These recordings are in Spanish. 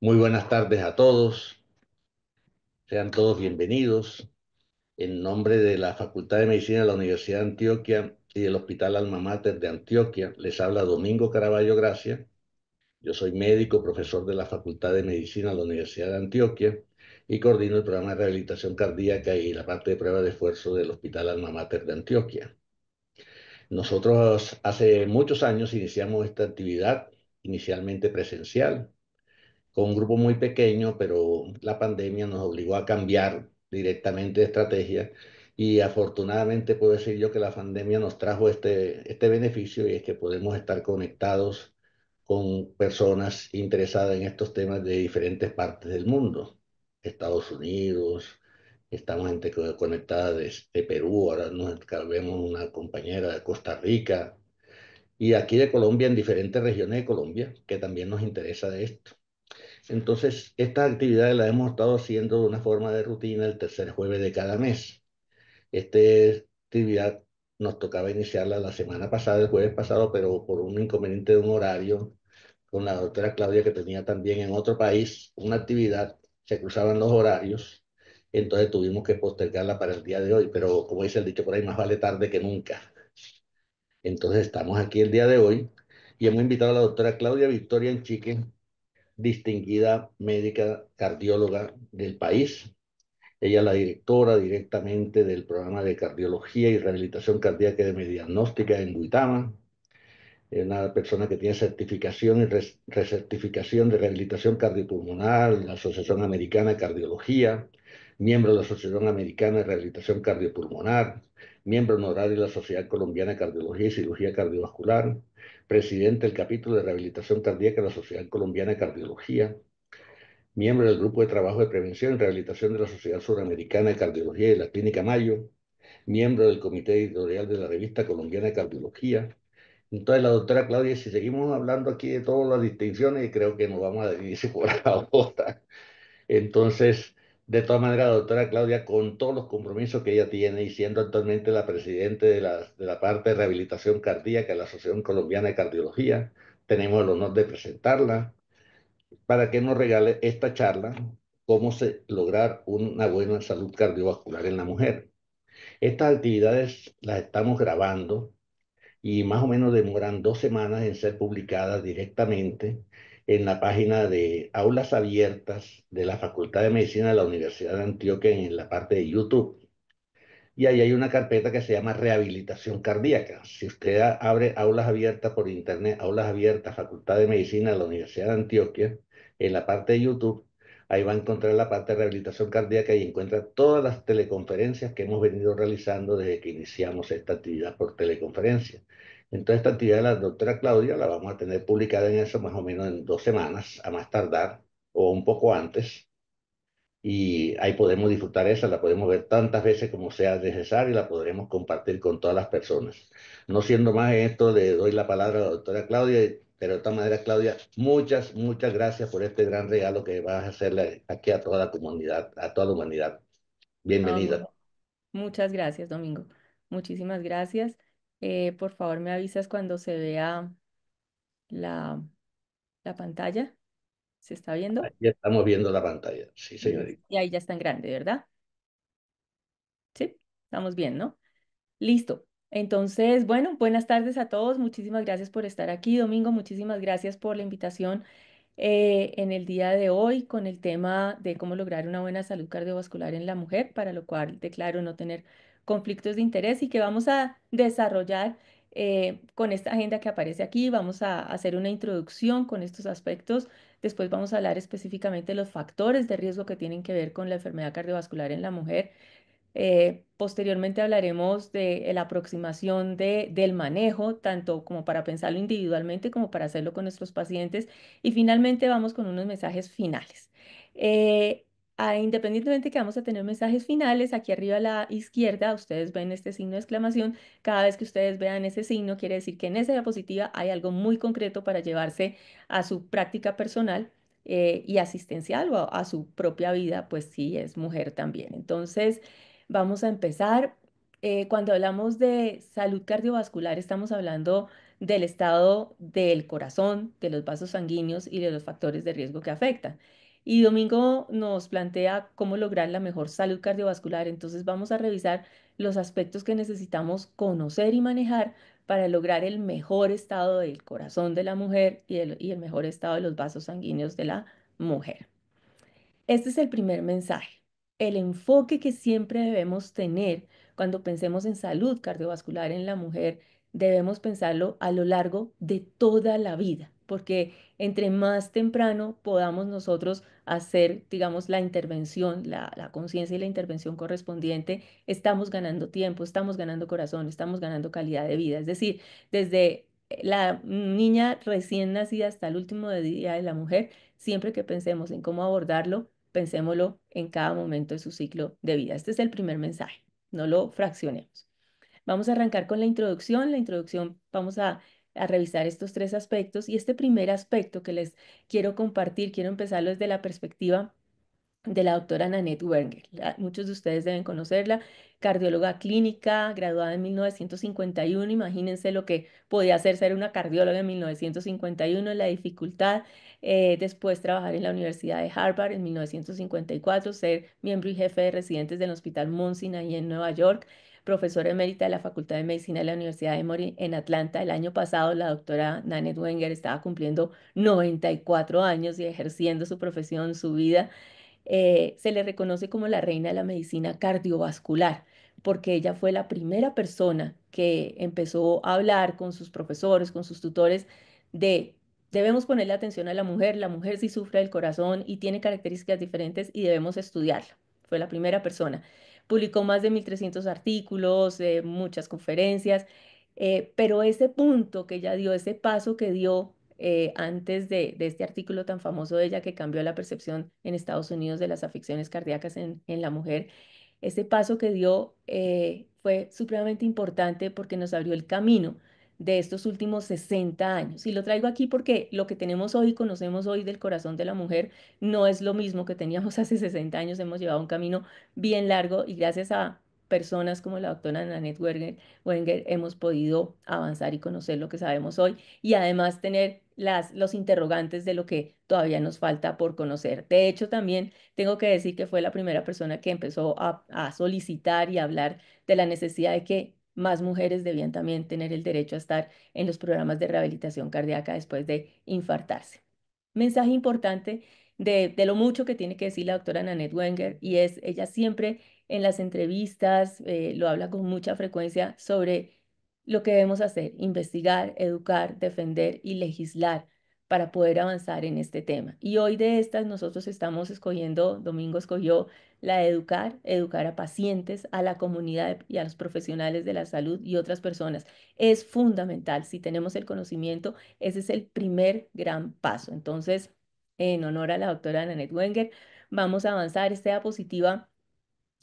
Muy buenas tardes a todos, sean todos bienvenidos. En nombre de la Facultad de Medicina de la Universidad de Antioquia y del Hospital Alma Mater de Antioquia, les habla Domingo Caraballo Gracia. Yo soy médico, profesor de la Facultad de Medicina de la Universidad de Antioquia y coordino el programa de rehabilitación cardíaca y la parte de prueba de esfuerzo del Hospital Alma Mater de Antioquia. Nosotros hace muchos años iniciamos esta actividad, inicialmente presencial, con un grupo muy pequeño, pero la pandemia nos obligó a cambiar directamente de estrategia y afortunadamente puedo decir yo que la pandemia nos trajo este beneficio y es que podemos estar conectados con personas interesadas en estos temas de diferentes partes del mundo. Estados Unidos, estamos gente conectada de Perú, ahora nos vemos una compañera de Costa Rica y aquí de Colombia en diferentes regiones de Colombia que también nos interesa de esto. Entonces, estas actividades las hemos estado haciendo de una forma de rutina el tercer jueves de cada mes. Esta actividad nos tocaba iniciarla la semana pasada, el jueves pasado, pero por un inconveniente de un horario con la doctora Claudia, que tenía también en otro país una actividad, se cruzaban los horarios, entonces tuvimos que postergarla para el día de hoy, pero como dice el dicho por ahí, más vale tarde que nunca. Entonces estamos aquí el día de hoy y hemos invitado a la doctora Claudia Victoria Enchique, distinguida médica cardióloga del país. Ella es la directora directamente del programa de cardiología y rehabilitación cardíaca de Mediagnóstica en Duitama. Es una persona que tiene certificación y recertificación de rehabilitación cardiopulmonar en la Asociación Americana de Cardiología, miembro de la Asociación Americana de Rehabilitación Cardiopulmonar, miembro honorario de la Sociedad Colombiana de Cardiología y Cirugía Cardiovascular, presidente del capítulo de rehabilitación cardíaca de la Sociedad Colombiana de Cardiología, miembro del Grupo de Trabajo de Prevención y Rehabilitación de la Sociedad Suramericana de Cardiología y de la Clínica Mayo, miembro del Comité Editorial de la Revista Colombiana de Cardiología. Entonces, la doctora Claudia, si seguimos hablando aquí de todas las distinciones, creo que nos vamos a dividir por ahora. Entonces, de todas maneras, la doctora Claudia, con todos los compromisos que ella tiene y siendo actualmente la presidenta de la parte de rehabilitación cardíaca de la Asociación Colombiana de Cardiología, tenemos el honor de presentarla para que nos regale esta charla, cómo lograr una buena salud cardiovascular en la mujer. Estas actividades las estamos grabando y más o menos demoran 2 semanas en ser publicadas directamente en la página de Aulas Abiertas de la Facultad de Medicina de la Universidad de Antioquia en la parte de YouTube. Y ahí hay una carpeta que se llama Rehabilitación Cardíaca. Si usted abre Aulas Abiertas por internet, Aulas Abiertas, Facultad de Medicina de la Universidad de Antioquia, en la parte de YouTube, ahí va a encontrar la parte de rehabilitación cardíaca y encuentra todas las teleconferencias que hemos venido realizando desde que iniciamos esta actividad por teleconferencia. Entonces, esta actividad de la doctora Claudia la vamos a tener publicada en eso más o menos en 2 semanas, a más tardar, o un poco antes, y ahí podemos disfrutar esa, la podemos ver tantas veces como sea necesario y la podremos compartir con todas las personas. No siendo más en esto, le doy la palabra a la doctora Claudia, pero de todas maneras, Claudia, muchas, muchas gracias por este gran regalo que vas a hacerle aquí a toda la comunidad, a toda la humanidad. Ah, Bienvenida. muchas gracias, Domingo. Muchísimas gracias. Por favor, me avisas cuando se vea la, la pantalla. ¿Se está viendo? Aquí estamos viendo la pantalla. Sí, señorita. Y ahí ya está en grande, ¿verdad? Sí, estamos bien, ¿no? Listo. Entonces, bueno, buenas tardes a todos. Muchísimas gracias por estar aquí, Domingo. Muchísimas gracias por la invitación en el día de hoy con el tema de cómo lograr una buena salud cardiovascular en la mujer, para lo cual declaro no tener conflictos de interés y que vamos a desarrollar con esta agenda que aparece aquí. Vamos a hacer una introducción con estos aspectos. Después vamos a hablar específicamente de los factores de riesgo que tienen que ver con la enfermedad cardiovascular en la mujer. Posteriormente hablaremos de la aproximación del manejo, tanto como para pensarlo individualmente como para hacerlo con nuestros pacientes. Y finalmente vamos con unos mensajes finales. Independientemente que vamos a tener mensajes finales, aquí arriba a la izquierda ustedes ven este signo de exclamación. Cada vez que ustedes vean ese signo, quiere decir que en esa diapositiva hay algo muy concreto para llevarse a su práctica personal y asistencial o a su propia vida, pues sí, es mujer también. Entonces, vamos a empezar. Cuando hablamos de salud cardiovascular, estamos hablando del estado del corazón, de los vasos sanguíneos y de los factores de riesgo que afectan. Y Domingo nos plantea cómo lograr la mejor salud cardiovascular. Entonces vamos a revisar los aspectos que necesitamos conocer y manejar para lograr el mejor estado del corazón de la mujer y el mejor estado de los vasos sanguíneos de la mujer. Este es el primer mensaje. El enfoque que siempre debemos tener cuando pensemos en salud cardiovascular en la mujer, debemos pensarlo a lo largo de toda la vida, porque entre más temprano podamos nosotros hacer, digamos, la intervención, la conciencia y la intervención correspondiente, estamos ganando tiempo, estamos ganando corazón, estamos ganando calidad de vida. Es decir, desde la niña recién nacida hasta el último día de la mujer, siempre que pensemos en cómo abordarlo, pensémoslo en cada momento de su ciclo de vida. Este es el primer mensaje, no lo fraccionemos. Vamos a arrancar con la introducción. La introducción vamos a revisar estos tres aspectos y este primer aspecto que les quiero compartir, quiero empezarlo desde la perspectiva de la doctora Nanette Wenger. Muchos de ustedes deben conocerla, cardióloga clínica, graduada en 1951. Imagínense lo que podía hacer ser una cardióloga en 1951, la dificultad. Después trabajar en la Universidad de Harvard en 1954, ser miembro y jefe de residentes del Hospital Mount Sinai en Nueva York, profesora emérita de la Facultad de Medicina de la Universidad de Emory en Atlanta. El año pasado la doctora Nanette Wenger estaba cumpliendo 94 años y ejerciendo su profesión, su vida. Se le reconoce como la reina de la medicina cardiovascular, porque ella fue la primera persona que empezó a hablar con sus profesores, con sus tutores, de debemos ponerle atención a la mujer sí sufre del corazón y tiene características diferentes y debemos estudiarla. Fue la primera persona. Publicó más de 1.300 artículos, muchas conferencias, pero ese punto que ella dio, ese paso que dio antes de este artículo tan famoso de ella que cambió la percepción en Estados Unidos de las afecciones cardíacas en la mujer, ese paso que dio fue supremamente importante porque nos abrió el camino de estos últimos 60 años. Y lo traigo aquí porque lo que tenemos hoy, conocemos hoy del corazón de la mujer, no es lo mismo que teníamos hace 60 años. Hemos llevado un camino bien largo y gracias a personas como la doctora Nanette Wenger hemos podido avanzar y conocer lo que sabemos hoy y además tener los interrogantes de lo que todavía nos falta por conocer. De hecho, también tengo que decir que fue la primera persona que empezó a solicitar y hablar de la necesidad de que más mujeres debían también tener el derecho a estar en los programas de rehabilitación cardíaca después de infartarse. Mensaje importante de lo mucho que tiene que decir la doctora Nanette Wenger y es, ella siempre en las entrevistas lo habla con mucha frecuencia sobre lo que debemos hacer, investigar, educar, defender y legislar para poder avanzar en este tema. Y hoy de estas nosotros estamos escogiendo, Domingo escogió la de educar, educar a pacientes, a la comunidad y a los profesionales de la salud y otras personas. Es fundamental, si tenemos el conocimiento, ese es el primer gran paso. Entonces, en honor a la doctora Nanette Wenger, vamos a avanzar. Esta diapositiva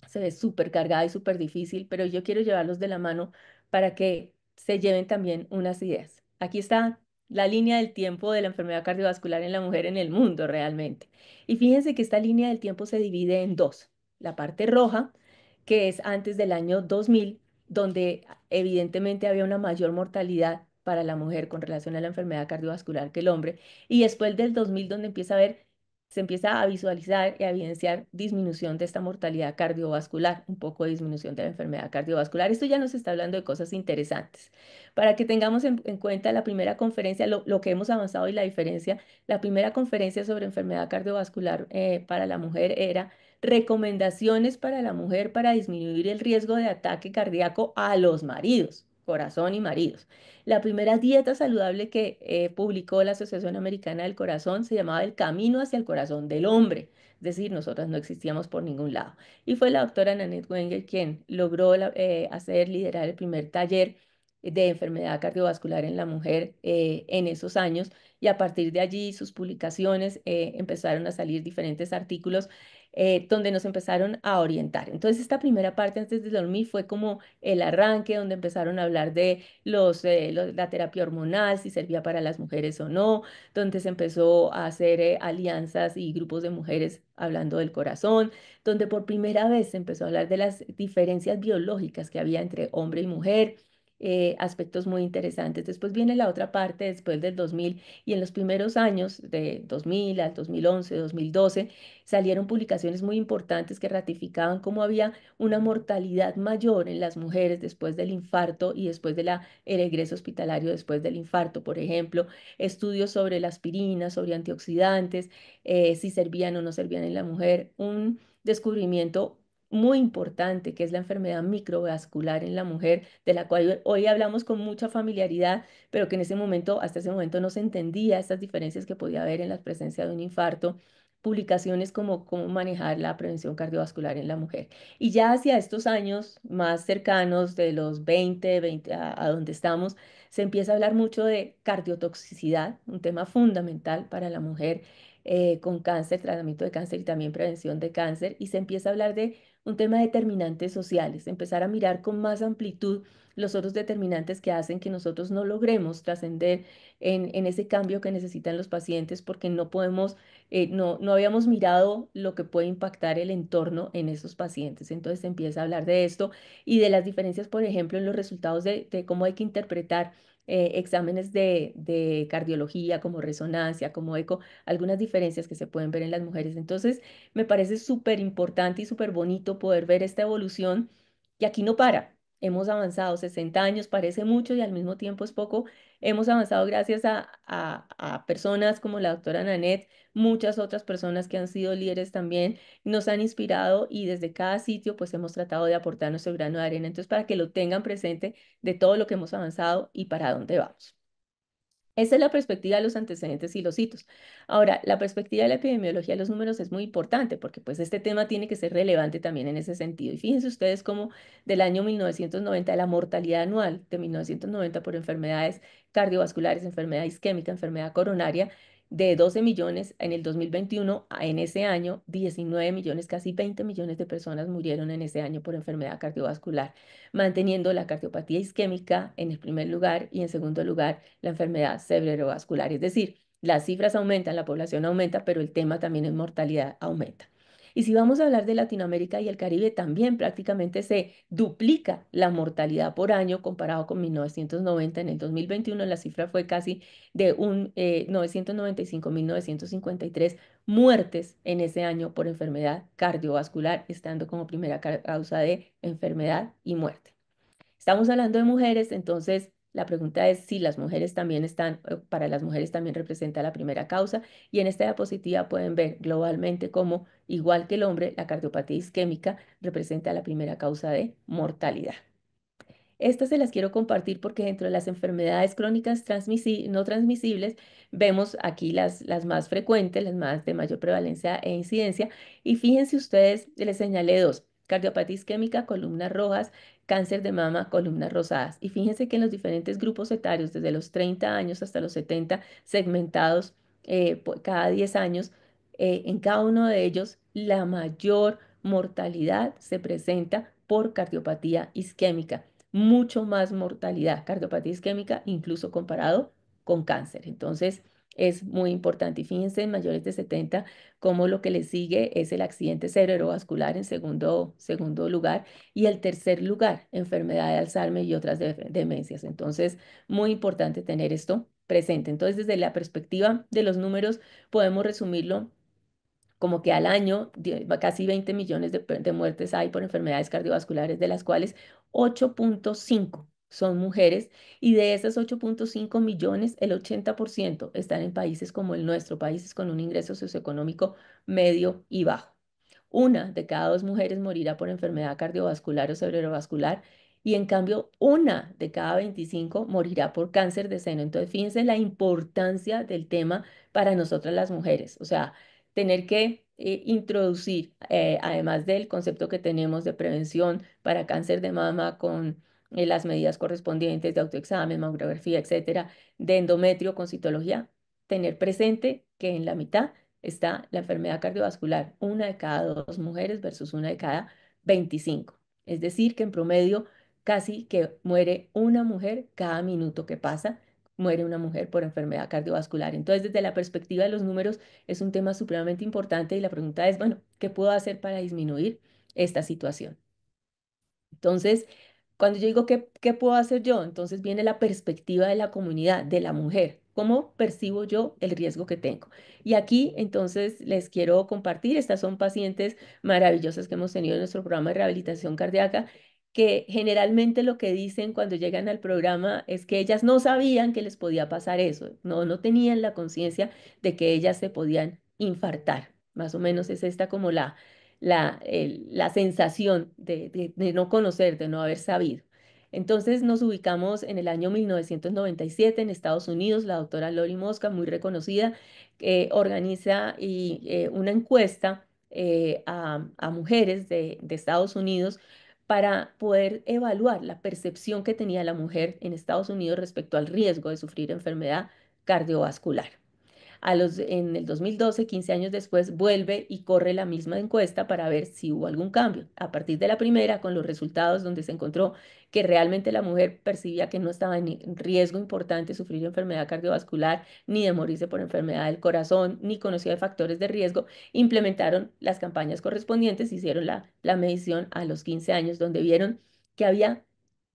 se ve súper cargada y súper difícil, pero yo quiero llevarlos de la mano para que se lleven también unas ideas. Aquí está la línea del tiempo de la enfermedad cardiovascular en la mujer en el mundo realmente. Y fíjense que esta línea del tiempo se divide en dos. La parte roja, que es antes del año 2000, donde evidentemente había una mayor mortalidad para la mujer con relación a la enfermedad cardiovascular que el hombre, y después del 2000, donde empieza a haber se empieza a visualizar y a evidenciar disminución de esta mortalidad cardiovascular, un poco de disminución de la enfermedad cardiovascular. Esto ya nos está hablando de cosas interesantes. Para que tengamos en cuenta la primera conferencia, lo que hemos avanzado y la diferencia, la primera conferencia sobre enfermedad cardiovascular para la mujer era recomendaciones para la mujer para disminuir el riesgo de ataque cardíaco a los maridos, corazón y maridos. La primera dieta saludable que publicó la Asociación Americana del Corazón se llamaba El Camino hacia el Corazón del Hombre. Es decir, nosotras no existíamos por ningún lado. Y fue la doctora Nanette Wenger quien logró liderar el primer taller de enfermedad cardiovascular en la mujer en esos años. Y a partir de allí, sus publicaciones empezaron a salir diferentes artículos donde nos empezaron a orientar. Entonces, esta primera parte antes de dormir fue como el arranque, donde empezaron a hablar de la terapia hormonal, si servía para las mujeres o no, donde se empezó a hacer alianzas y grupos de mujeres hablando del corazón, donde por primera vez se empezó a hablar de las diferencias biológicas que había entre hombre y mujer. aspectos muy interesantes. Después viene la otra parte, después del 2000 y en los primeros años de 2000 al 2011, 2012, salieron publicaciones muy importantes que ratificaban cómo había una mortalidad mayor en las mujeres después del infarto y después de el egreso hospitalario después del infarto. Por ejemplo, estudios sobre la aspirina, sobre antioxidantes, si servían o no servían en la mujer. Un descubrimiento muy importante, que es la enfermedad microvascular en la mujer, de la cual hoy hablamos con mucha familiaridad, pero que en ese momento, hasta ese momento, no se entendía estas diferencias que podía haber en la presencia de un infarto. Publicaciones como cómo manejar la prevención cardiovascular en la mujer. Y ya hacia estos años más cercanos, de los 20 a donde estamos, se empieza a hablar mucho de cardiotoxicidad, un tema fundamental para la mujer con cáncer, tratamiento de cáncer y también prevención de cáncer. Y se empieza a hablar de un tema de determinantes sociales, empezar a mirar con más amplitud los otros determinantes que hacen que nosotros no logremos trascender en ese cambio que necesitan los pacientes porque no podemos, no habíamos mirado lo que puede impactar el entorno en esos pacientes. Entonces se empieza a hablar de esto y de las diferencias, por ejemplo, en los resultados de cómo hay que interpretar exámenes de cardiología, como resonancia, como eco, algunas diferencias que se pueden ver en las mujeres. Entonces, me parece súper importante y súper bonito poder ver esta evolución y aquí no para. Hemos avanzado 60 años, parece mucho y al mismo tiempo es poco. Hemos avanzado gracias a personas como la doctora Nanette, muchas otras personas que han sido líderes también, nos han inspirado y desde cada sitio pues hemos tratado de aportar nuestro grano de arena. Entonces, para que lo tengan presente de todo lo que hemos avanzado y para dónde vamos. Esa es la perspectiva de los antecedentes y los hitos. Ahora, la perspectiva de la epidemiología de los números es muy importante porque pues este tema tiene que ser relevante también en ese sentido. Y fíjense ustedes cómo del año 1990, la mortalidad anual de 1990 por enfermedades cardiovasculares, enfermedad isquémica, enfermedad coronaria, de 12 millones en el 2021, en ese año 19 millones, casi 20 millones de personas murieron en ese año por enfermedad cardiovascular, manteniendo la cardiopatía isquémica en el primer lugar y en segundo lugar la enfermedad cerebrovascular. Es decir, las cifras aumentan, la población aumenta, pero el tema también en mortalidad aumenta. Y si vamos a hablar de Latinoamérica y el Caribe, también prácticamente se duplica la mortalidad por año comparado con 1990. En el 2021 la cifra fue casi de 995.953 muertes en ese año por enfermedad cardiovascular, estando como primera causa de enfermedad y muerte. Estamos hablando de mujeres, entonces la pregunta es si las mujeres también están, para las mujeres también representa la primera causa y en esta diapositiva pueden ver globalmente cómo, igual que el hombre, la cardiopatía isquémica representa la primera causa de mortalidad. Estas se las quiero compartir porque dentro de las enfermedades crónicas no transmisibles vemos aquí las más frecuentes, las más de mayor prevalencia e incidencia. Y fíjense ustedes, les señalé dos, cardiopatía isquémica, columnas rojas, cáncer de mama, columnas rosadas. Y fíjense que en los diferentes grupos etarios, desde los 30 años hasta los 70, segmentados cada 10 años, en cada uno de ellos la mayor mortalidad se presenta por cardiopatía isquémica, mucho más mortalidad cardiopatía isquémica, incluso comparado con cáncer. Entonces, es muy importante. Y fíjense en mayores de 70, cómo lo que le sigue es el accidente cerebrovascular en segundo lugar y el tercer lugar, enfermedad de Alzheimer y otras demencias. Entonces, muy importante tener esto presente. Entonces, desde la perspectiva de los números, podemos resumirlo como que al año casi 20 millones de muertes hay por enfermedades cardiovasculares, de las cuales 8,5 son mujeres y de esas 8,5 millones, el 80% están en países como el nuestro, países con un ingreso socioeconómico medio y bajo. Una de cada dos mujeres morirá por enfermedad cardiovascular o cerebrovascular y en cambio una de cada 25 morirá por cáncer de seno. Entonces, fíjense la importancia del tema para nosotras las mujeres. O sea, tener que introducir, además del concepto que tenemos de prevención para cáncer de mama con las medidas correspondientes de autoexamen, mamografía, etcétera, de endometrio con citología, tener presente que en la mitad está la enfermedad cardiovascular, una de cada dos mujeres versus una de cada 25. Es decir, que en promedio casi que muere una mujer cada minuto que pasa, muere una mujer por enfermedad cardiovascular. Entonces, desde la perspectiva de los números, es un tema supremamente importante y la pregunta es, bueno, ¿qué puedo hacer para disminuir esta situación? Entonces, Cuando yo digo, ¿qué puedo hacer yo? Entonces viene la perspectiva de la comunidad, de la mujer. ¿Cómo percibo yo el riesgo que tengo? Y aquí entonces les quiero compartir, estas son pacientes maravillosas que hemos tenido en nuestro programa de rehabilitación cardíaca, que generalmente lo que dicen cuando llegan al programa es que ellas no sabían que les podía pasar eso, no tenían la conciencia de que ellas se podían infartar. Más o menos es esta como la sensación de no conocer, de no haber sabido. Entonces nos ubicamos en el año 1997 en Estados Unidos. La doctora Lori Mosca, muy reconocida, organiza una encuesta a mujeres de Estados Unidos para poder evaluar la percepción que tenía la mujer en Estados Unidos respecto al riesgo de sufrir enfermedad cardiovascular. En el 2012, 15 años después, vuelve y corre la misma encuesta para ver si hubo algún cambio. A partir de la primera, con los resultados donde se encontró que realmente la mujer percibía que no estaba en riesgo importante de sufrir enfermedad cardiovascular, ni de morirse por enfermedad del corazón, ni conocía de factores de riesgo, implementaron las campañas correspondientes, hicieron la medición a los 15 años, donde vieron que había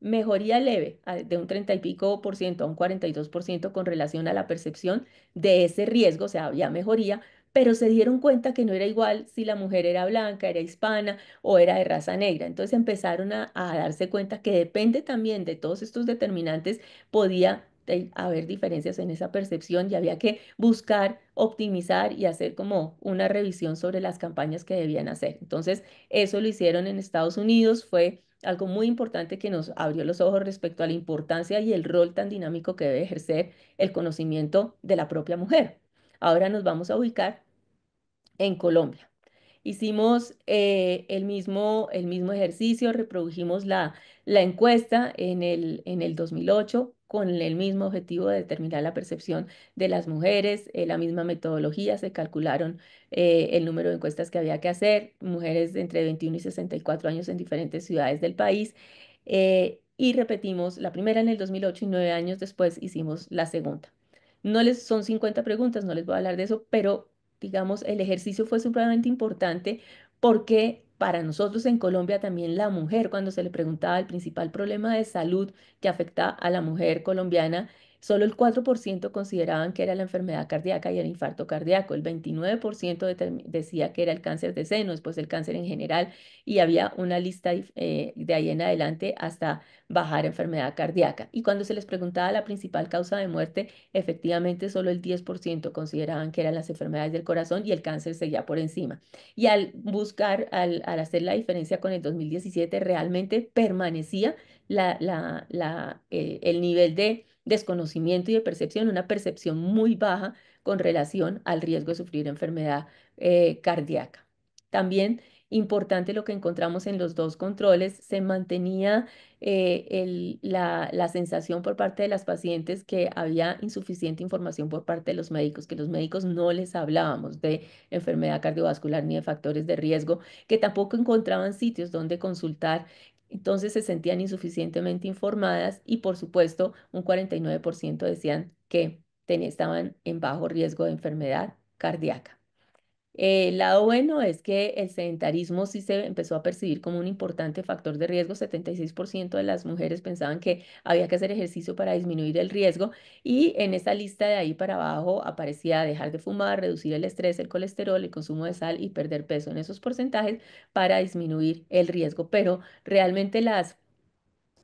mejoría leve de un 30 y pico por ciento a un 42% con relación a la percepción de ese riesgo, o sea, había mejoría, pero se dieron cuenta que no era igual si la mujer era blanca, era hispana o era de raza negra. Entonces empezaron a darse cuenta que depende también de todos estos determinantes, podía haber diferencias en esa percepción y había que buscar optimizar y hacer como una revisión sobre las campañas que debían hacer. Entonces, eso lo hicieron en Estados Unidos, fue algo muy importante que nos abrió los ojos respecto a la importancia y el rol tan dinámico que debe ejercer el conocimiento de la propia mujer. Ahora nos vamos a ubicar en Colombia. Hicimos el mismo ejercicio, reprodujimos la encuesta en el 2008 con el mismo objetivo de determinar la percepción de las mujeres, la misma metodología, se calcularon el número de encuestas que había que hacer, mujeres de entre 21 y 64 años en diferentes ciudades del país, y repetimos la primera en el 2008 y 9 años después hicimos la segunda. Son 50 preguntas, no les voy a hablar de eso, pero digamos, el ejercicio fue supremamente importante porque para nosotros en Colombia también la mujer, cuando se le preguntaba el principal problema de salud que afecta a la mujer colombiana, solo el 4% consideraban que era la enfermedad cardíaca y el infarto cardíaco, el 29% decía que era el cáncer de seno, después el cáncer en general, y había una lista de ahí en adelante hasta bajar enfermedad cardíaca. Y cuando se les preguntaba la principal causa de muerte, efectivamente solo el 10% consideraban que eran las enfermedades del corazón y el cáncer seguía por encima. Y al hacer la diferencia con el 2017, realmente permanecía el nivel de desconocimiento y de percepción, una percepción muy baja con relación al riesgo de sufrir enfermedad cardíaca. También importante lo que encontramos en los dos controles, se mantenía la sensación por parte de las pacientes que había insuficiente información por parte de los médicos, que los médicos no les hablábamos de enfermedad cardiovascular ni de factores de riesgo, que tampoco encontraban sitios donde consultar. Entonces se sentían insuficientemente informadas y por supuesto un 49% decían que estaban en bajo riesgo de enfermedad cardíaca. El lado bueno es que el sedentarismo sí se empezó a percibir como un importante factor de riesgo. 76% de las mujeres pensaban que había que hacer ejercicio para disminuir el riesgo y en esa lista de ahí para abajo aparecía dejar de fumar, reducir el estrés, el colesterol, el consumo de sal y perder peso en esos porcentajes para disminuir el riesgo. Pero realmente las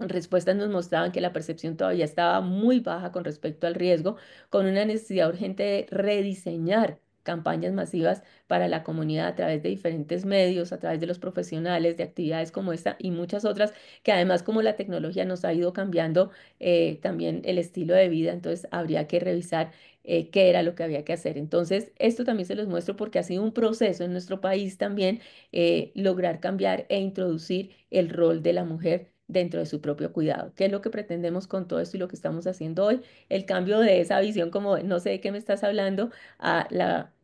respuestas nos mostraban que la percepción todavía estaba muy baja con respecto al riesgo, con una necesidad urgente de rediseñar campañas masivas para la comunidad a través de diferentes medios, a través de los profesionales, de actividades como esta y muchas otras, que además como la tecnología nos ha ido cambiando también el estilo de vida, entonces habría que revisar qué era lo que había que hacer. Entonces, esto también se los muestro porque ha sido un proceso en nuestro país también lograr cambiar e introducir el rol de la mujer dentro de su propio cuidado. ¿Qué es lo que pretendemos con todo esto y lo que estamos haciendo hoy? El cambio de esa visión como no sé de qué me estás hablando a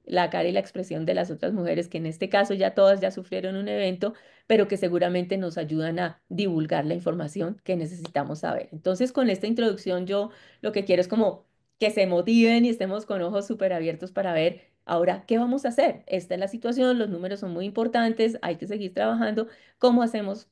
la cara y la expresión de las otras mujeres que en este caso ya todas ya sufrieron un evento, pero que seguramente nos ayudan a divulgar la información que necesitamos saber. Entonces, con esta introducción yo lo que quiero es como que se motiven y estemos con ojos súper abiertos para ver ahora qué vamos a hacer. Esta es la situación, los números son muy importantes, hay que seguir trabajando. ¿Cómo hacemos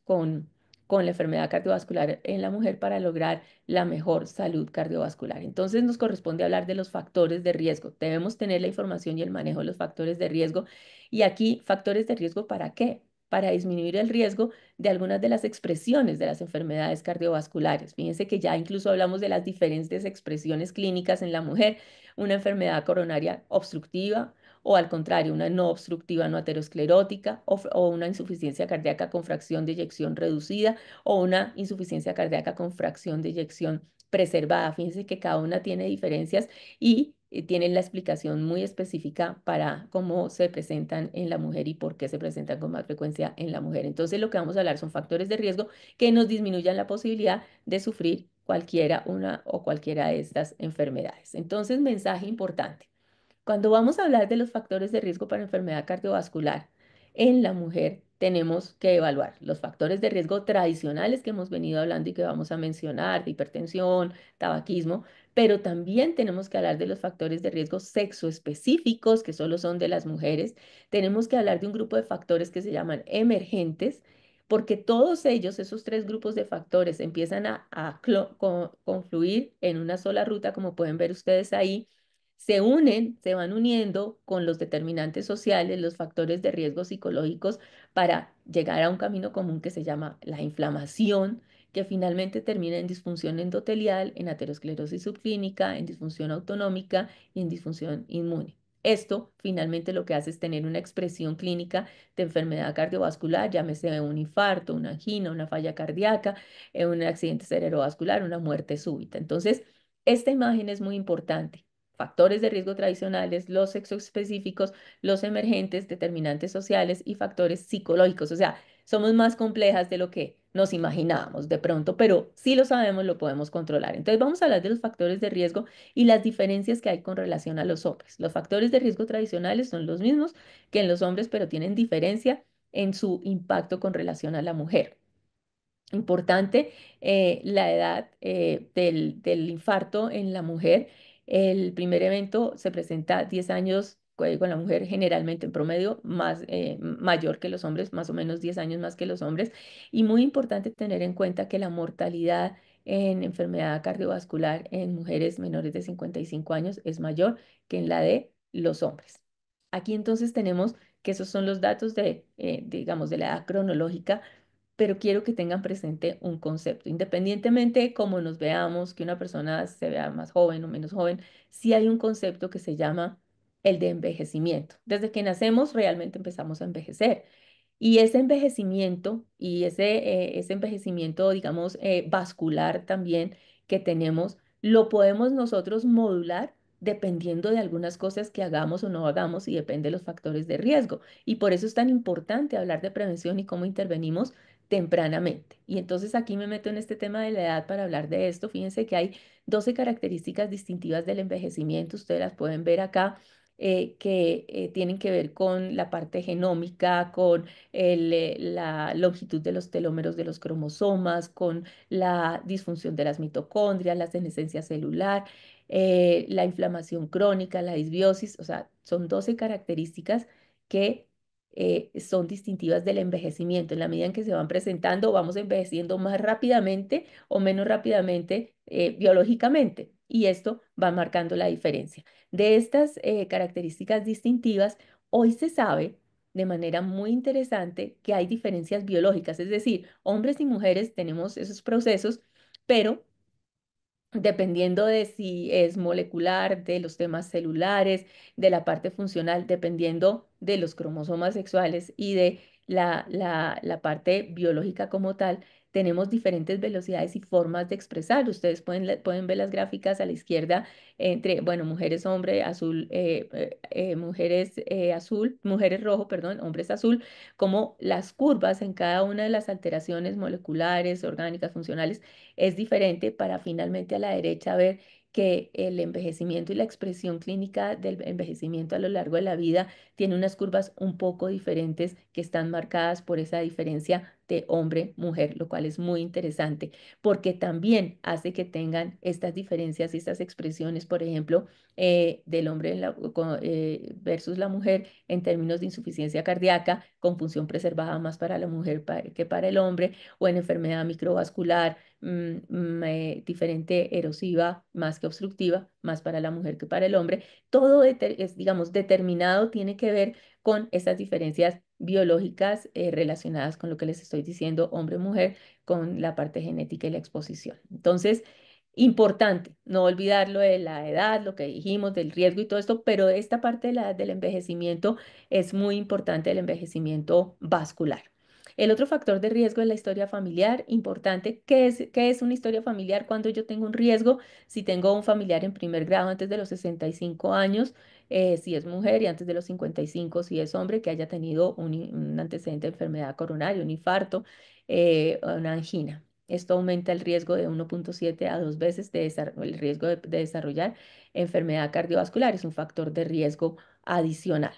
con la enfermedad cardiovascular en la mujer para lograr la mejor salud cardiovascular. Entonces nos corresponde hablar de los factores de riesgo. Debemos tener la información y el manejo de los factores de riesgo. Y aquí, ¿factores de riesgo para qué? Para disminuir el riesgo de algunas de las expresiones de las enfermedades cardiovasculares. Fíjense que ya incluso hablamos de las diferentes expresiones clínicas en la mujer, una enfermedad coronaria obstructiva o al contrario, una no obstructiva no aterosclerótica o una insuficiencia cardíaca con fracción de eyección reducida o una insuficiencia cardíaca con fracción de eyección preservada. Fíjense que cada una tiene diferencias y tienen la explicación muy específica para cómo se presentan en la mujer y por qué se presentan con más frecuencia en la mujer. Entonces, lo que vamos a hablar son factores de riesgo que nos disminuyan la posibilidad de sufrir cualquiera, una o cualquiera de estas enfermedades. Entonces, mensaje importante. Cuando vamos a hablar de los factores de riesgo para enfermedad cardiovascular en la mujer, tenemos que evaluar los factores de riesgo tradicionales que hemos venido hablando y que vamos a mencionar, de hipertensión, tabaquismo, pero también tenemos que hablar de los factores de riesgo sexoespecíficos, que solo son de las mujeres. Tenemos que hablar de un grupo de factores que se llaman emergentes, porque todos ellos, esos tres grupos de factores, empiezan a confluir en una sola ruta, como pueden ver ustedes ahí, se unen, se van uniendo con los determinantes sociales, los factores de riesgo psicológicos para llegar a un camino común que se llama la inflamación, que finalmente termina en disfunción endotelial, en aterosclerosis subclínica, en disfunción autonómica y en disfunción inmune. Esto finalmente lo que hace es tener una expresión clínica de enfermedad cardiovascular, llámese un infarto, una angina, una falla cardíaca, un accidente cerebrovascular, una muerte súbita. Entonces, esta imagen es muy importante. Factores de riesgo tradicionales, los sexoespecíficos, los emergentes, determinantes sociales y factores psicológicos. O sea, somos más complejas de lo que nos imaginábamos de pronto, pero si lo sabemos, lo podemos controlar. Entonces vamos a hablar de los factores de riesgo y las diferencias que hay con relación a los hombres. Los factores de riesgo tradicionales son los mismos que en los hombres, pero tienen diferencia en su impacto con relación a la mujer. Importante, la edad del infarto en la mujer. El primer evento se presenta 10 años con la mujer, generalmente en promedio más mayor que los hombres, más o menos 10 años más que los hombres. Y muy importante tener en cuenta que la mortalidad en enfermedad cardiovascular en mujeres menores de 55 años es mayor que en la de los hombres. Aquí entonces tenemos que esos son los datos digamos, de la edad cronológica, pero quiero que tengan presente un concepto. Independientemente de cómo nos veamos, que una persona se vea más joven o menos joven, sí hay un concepto que se llama el de envejecimiento. Desde que nacemos realmente empezamos a envejecer. Y ese envejecimiento ese envejecimiento, digamos, vascular también que tenemos, lo podemos nosotros modular dependiendo de algunas cosas que hagamos o no hagamos y depende de los factores de riesgo. Y por eso es tan importante hablar de prevención y cómo intervenimos tempranamente. Y entonces aquí me meto en este tema de la edad para hablar de esto. Fíjense que hay 12 características distintivas del envejecimiento. Ustedes las pueden ver acá. Que tienen que ver con la parte genómica, con la longitud de los telómeros de los cromosomas, con la disfunción de las mitocondrias, la senescencia celular, la inflamación crónica, la disbiosis. O sea, son 12 características que son distintivas del envejecimiento. En la medida en que se van presentando, vamos envejeciendo más rápidamente o menos rápidamente biológicamente. Y esto va marcando la diferencia. De estas características distintivas, hoy se sabe de manera muy interesante que hay diferencias biológicas, es decir, hombres y mujeres tenemos esos procesos, pero dependiendo de si es molecular, de los temas celulares, de la parte funcional, dependiendo de los cromosomas sexuales y de la parte biológica como tal, tenemos diferentes velocidades y formas de expresar. Ustedes pueden ver las gráficas a la izquierda entre, bueno, mujeres hombre, azul, mujeres azul, mujeres rojo, perdón, hombres azul, como las curvas en cada una de las alteraciones moleculares, orgánicas, funcionales es diferente para finalmente a la derecha ver que el envejecimiento y la expresión clínica del envejecimiento a lo largo de la vida tiene unas curvas un poco diferentes que están marcadas por esa diferencia de hombre-mujer, lo cual es muy interesante porque también hace que tengan estas diferencias y estas expresiones, por ejemplo, del hombre versus la mujer en términos de insuficiencia cardíaca, con función preservada más para la mujer que para el hombre, o en enfermedad microvascular diferente erosiva más que obstructiva, más para la mujer que para el hombre. Todo es, digamos, determinado, tiene que ver con estas diferencias biológicas relacionadas con lo que les estoy diciendo, hombre-mujer, con la parte genética y la exposición. Entonces, importante, no olvidar lo de la edad, lo que dijimos del riesgo y todo esto, pero esta parte del envejecimiento es muy importante, el envejecimiento vascular. El otro factor de riesgo es la historia familiar, importante. Qué es una historia familiar? Cuando yo tengo un riesgo, si tengo un familiar en primer grado antes de los 65 años, si es mujer, y antes de los 55 si es hombre, que haya tenido un antecedente de enfermedad coronaria, un infarto, o una angina. Esto aumenta el riesgo de 1,7 a 2 veces el riesgo de desarrollar enfermedad cardiovascular. Es un factor de riesgo adicional.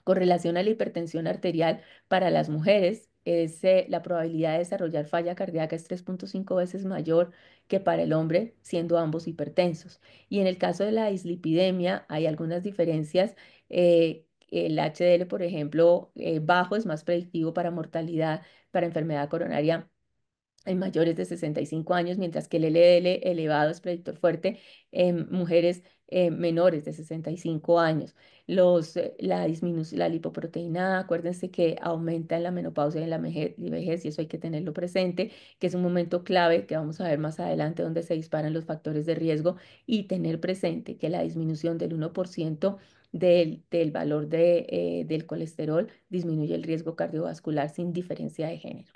Con relación a la hipertensión arterial para las mujeres, la probabilidad de desarrollar falla cardíaca es 3,5 veces mayor que para el hombre, siendo ambos hipertensos. Y en el caso de la dislipidemia, hay algunas diferencias. El HDL, por ejemplo, bajo es más predictivo para mortalidad, para enfermedad coronaria en mayores de 65 años, mientras que el LDL elevado es predictor fuerte en mujeres menores de 65 años. La lipoproteína, acuérdense que aumenta en la menopausia y en la vejez, y eso hay que tenerlo presente, que es un momento clave que vamos a ver más adelante donde se disparan los factores de riesgo, y tener presente que la disminución del 1% del valor del colesterol disminuye el riesgo cardiovascular sin diferencia de género.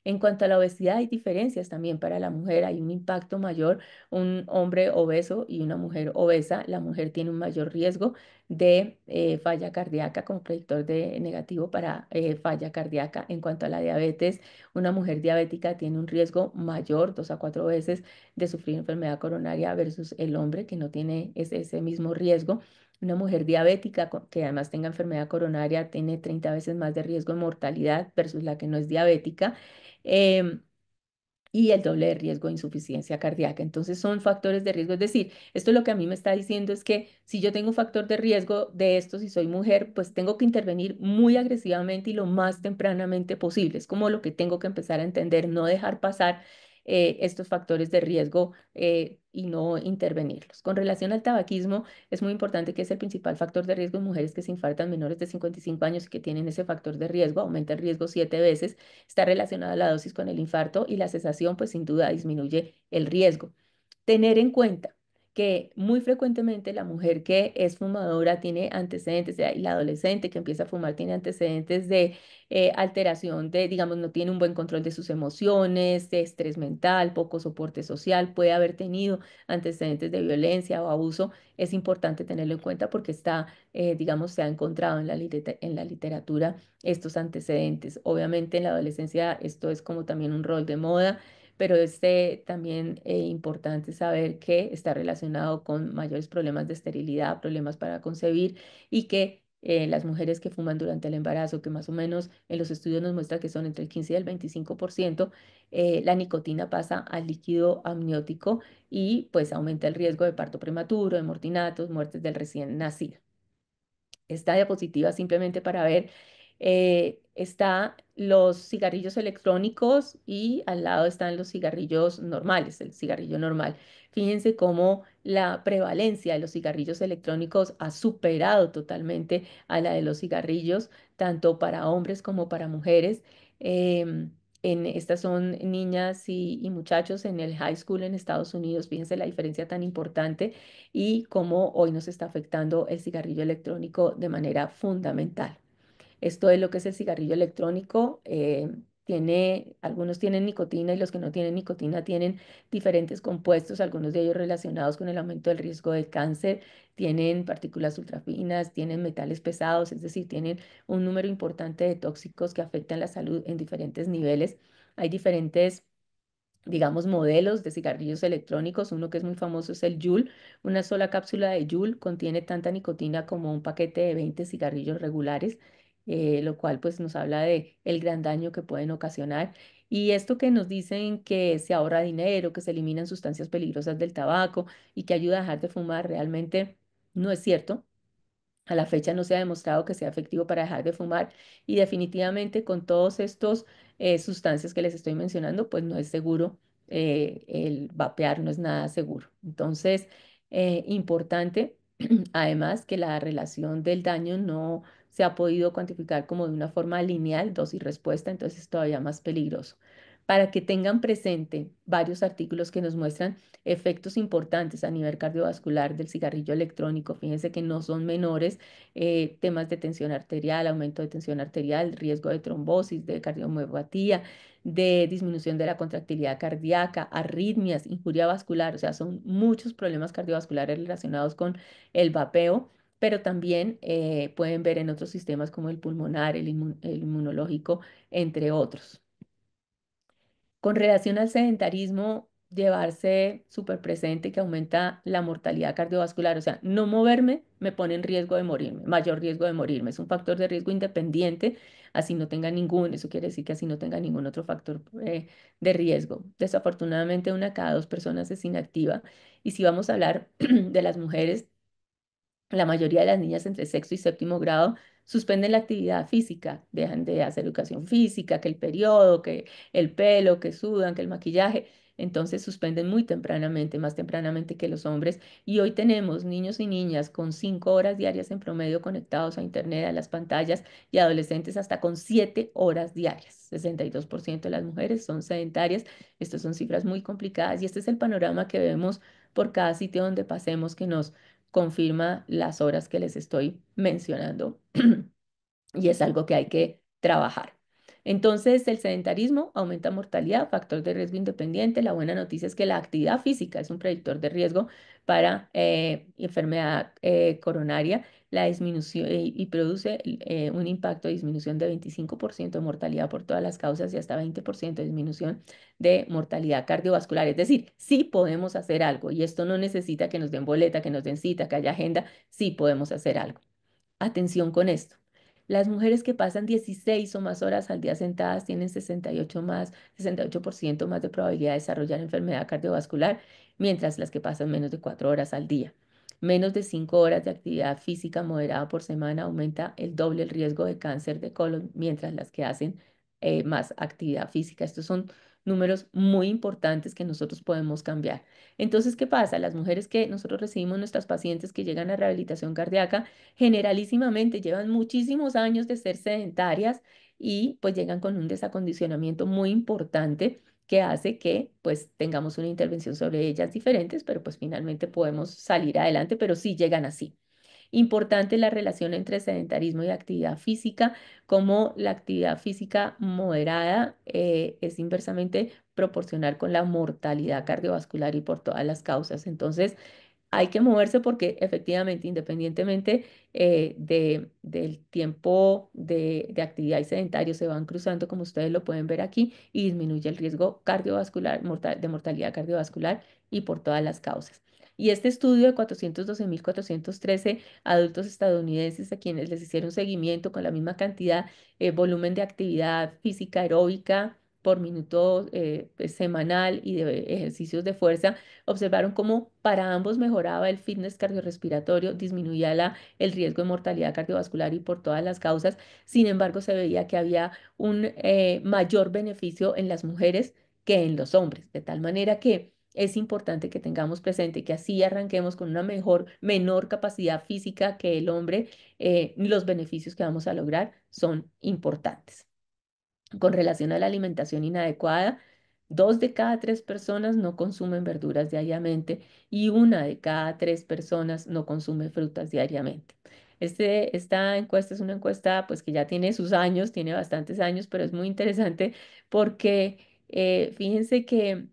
En cuanto a la obesidad, hay diferencias también para la mujer. Hay un impacto mayor, un hombre obeso y una mujer obesa. La mujer tiene un mayor riesgo de falla cardíaca como predictor de negativo para falla cardíaca. En cuanto a la diabetes, una mujer diabética tiene un riesgo mayor, 2 a 4 veces, de sufrir enfermedad coronaria versus el hombre que no tiene ese mismo riesgo. Una mujer diabética que además tenga enfermedad coronaria tiene 30 veces más de riesgo de mortalidad versus la que no es diabética, em, y el doble de riesgo de insuficiencia cardíaca. Entonces son factores de riesgo. Es decir, esto lo que a mí me está diciendo es que si yo tengo un factor de riesgo de esto, si soy mujer, pues tengo que intervenir muy agresivamente y lo más tempranamente posible. Es como lo que tengo que empezar a entender, no dejar pasar estos factores de riesgo y no intervenirlos. Con relación al tabaquismo, es muy importante que es el principal factor de riesgo en mujeres que se infartan menores de 55 años y que tienen ese factor de riesgo, aumenta el riesgo 7 veces. Está relacionada la dosis con el infarto, y la cesación, pues sin duda disminuye el riesgo. Tener en cuenta que muy frecuentemente la mujer que es fumadora tiene antecedentes, y la adolescente que empieza a fumar tiene antecedentes de alteración de, digamos, no tiene un buen control de sus emociones, de estrés mental, poco soporte social, puede haber tenido antecedentes de violencia o abuso. Es importante tenerlo en cuenta porque está, digamos, se ha encontrado en en la literatura estos antecedentes. Obviamente en la adolescencia esto es como también un rol de moda, pero también importante saber que está relacionado con mayores problemas de esterilidad, problemas para concebir, y que las mujeres que fuman durante el embarazo, que más o menos en los estudios nos muestra que son entre el 15 y el 25%, la nicotina pasa al líquido amniótico y pues aumenta el riesgo de parto prematuro, de mortinatos, muertes del recién nacido. Esta diapositiva simplemente para ver, está los cigarrillos electrónicos y al lado están los cigarrillos normales, el cigarrillo normal. Fíjense cómo la prevalencia de los cigarrillos electrónicos ha superado totalmente a la de los cigarrillos, tanto para hombres como para mujeres. Estas son niñas y muchachos en el high school en Estados Unidos. Fíjense la diferencia tan importante y cómo hoy nos está afectando el cigarrillo electrónico de manera fundamental. Esto es lo que es el cigarrillo electrónico. Algunos tienen nicotina y los que no tienen nicotina tienen diferentes compuestos, algunos de ellos relacionados con el aumento del riesgo de cáncer, tienen partículas ultrafinas, tienen metales pesados, es decir, tienen un número importante de tóxicos que afectan la salud en diferentes niveles. Hay diferentes, digamos, modelos de cigarrillos electrónicos. Uno que es muy famoso es el Juul. Una sola cápsula de Juul contiene tanta nicotina como un paquete de 20 cigarrillos regulares. lo cual pues nos habla de el gran daño que pueden ocasionar. Y esto que nos dicen que se ahorra dinero, que se eliminan sustancias peligrosas del tabaco y que ayuda a dejar de fumar, realmente no es cierto. A la fecha no se ha demostrado que sea efectivo para dejar de fumar y definitivamente con todos estos sustancias que les estoy mencionando, pues no es seguro, el vapear no es nada seguro. Entonces, importante además que la relación del daño no se ha podido cuantificar como de una forma lineal, dosis-respuesta, entonces es todavía más peligroso. Para que tengan presente varios artículos que nos muestran efectos importantes a nivel cardiovascular del cigarrillo electrónico. Fíjense que no son menores, temas de tensión arterial, aumento de tensión arterial, riesgo de trombosis, de cardiomiopatía, de disminución de la contractilidad cardíaca, arritmias, injuria vascular, o sea, son muchos problemas cardiovasculares relacionados con el vapeo. Pero también pueden ver en otros sistemas como el pulmonar, el inmunológico, entre otros. Con relación al sedentarismo, llevarse súper presente que aumenta la mortalidad cardiovascular, o sea, no moverme me pone en riesgo de morirme, mayor riesgo de morirme. Es un factor de riesgo independiente, así no tenga ningún, eso quiere decir que así no tenga ningún otro factor de riesgo. Desafortunadamente, una cada dos personas es inactiva. Y si vamos a hablar de las mujeres, la mayoría de las niñas entre sexto y séptimo grado suspenden la actividad física, dejan de hacer educación física, que el periodo, que el pelo, que sudan, que el maquillaje. Entonces suspenden muy tempranamente, más tempranamente que los hombres. Y hoy tenemos niños y niñas con 5 horas diarias en promedio conectados a Internet, a las pantallas, y adolescentes hasta con 7 horas diarias. 62% de las mujeres son sedentarias. Estas son cifras muy complicadas y este es el panorama que vemos por cada sitio donde pasemos que nos confirma las horas que les estoy mencionando y es algo que hay que trabajar. Entonces, el sedentarismo aumenta mortalidad, factor de riesgo independiente. La buena noticia es que la actividad física es un predictor de riesgo para enfermedad coronaria, la disminución y produce un impacto de disminución de 25% de mortalidad por todas las causas y hasta 20% de disminución de mortalidad cardiovascular. Es decir, sí podemos hacer algo y esto no necesita que nos den boleta, que nos den cita, que haya agenda, sí podemos hacer algo. Atención con esto. Las mujeres que pasan 16 o más horas al día sentadas tienen 68% más de probabilidad de desarrollar enfermedad cardiovascular, mientras las que pasan menos de 4 horas al día. Menos de 5 horas de actividad física moderada por semana aumenta el doble el riesgo de cáncer de colon, mientras las que hacen más actividad física. Estos son números muy importantes que nosotros podemos cambiar. Entonces, ¿qué pasa? Las mujeres que nosotros recibimos, nuestras pacientes que llegan a rehabilitación cardíaca, generalísimamente llevan muchísimos años de ser sedentarias y pues llegan con un desacondicionamiento muy importante que hace que pues tengamos una intervención sobre ellas diferentes, pero pues finalmente podemos salir adelante, pero sí llegan así. Importante la relación entre sedentarismo y actividad física, como la actividad física moderada es inversamente proporcional con la mortalidad cardiovascular y por todas las causas. Entonces, hay que moverse porque efectivamente, independientemente del tiempo de actividad y sedentario, se van cruzando, como ustedes lo pueden ver aquí, y disminuye el riesgo cardiovascular, de mortalidad cardiovascular y por todas las causas. Y este estudio de 412.413 adultos estadounidenses a quienes les hicieron seguimiento con la misma cantidad, volumen de actividad física aeróbica por minuto semanal y de ejercicios de fuerza, observaron cómo para ambos mejoraba el fitness cardiorrespiratorio, disminuía el riesgo de mortalidad cardiovascular y por todas las causas. Sin embargo, se veía que había un mayor beneficio en las mujeres que en los hombres, de tal manera que es importante que tengamos presente que así arranquemos con una menor capacidad física que el hombre, los beneficios que vamos a lograr son importantes. Con relación a la alimentación inadecuada, 2 de cada 3 personas no consumen verduras diariamente y 1 de cada 3 personas no consume frutas diariamente. Esta encuesta es una encuesta pues que ya tiene sus años, tiene bastantes años, pero es muy interesante porque fíjense que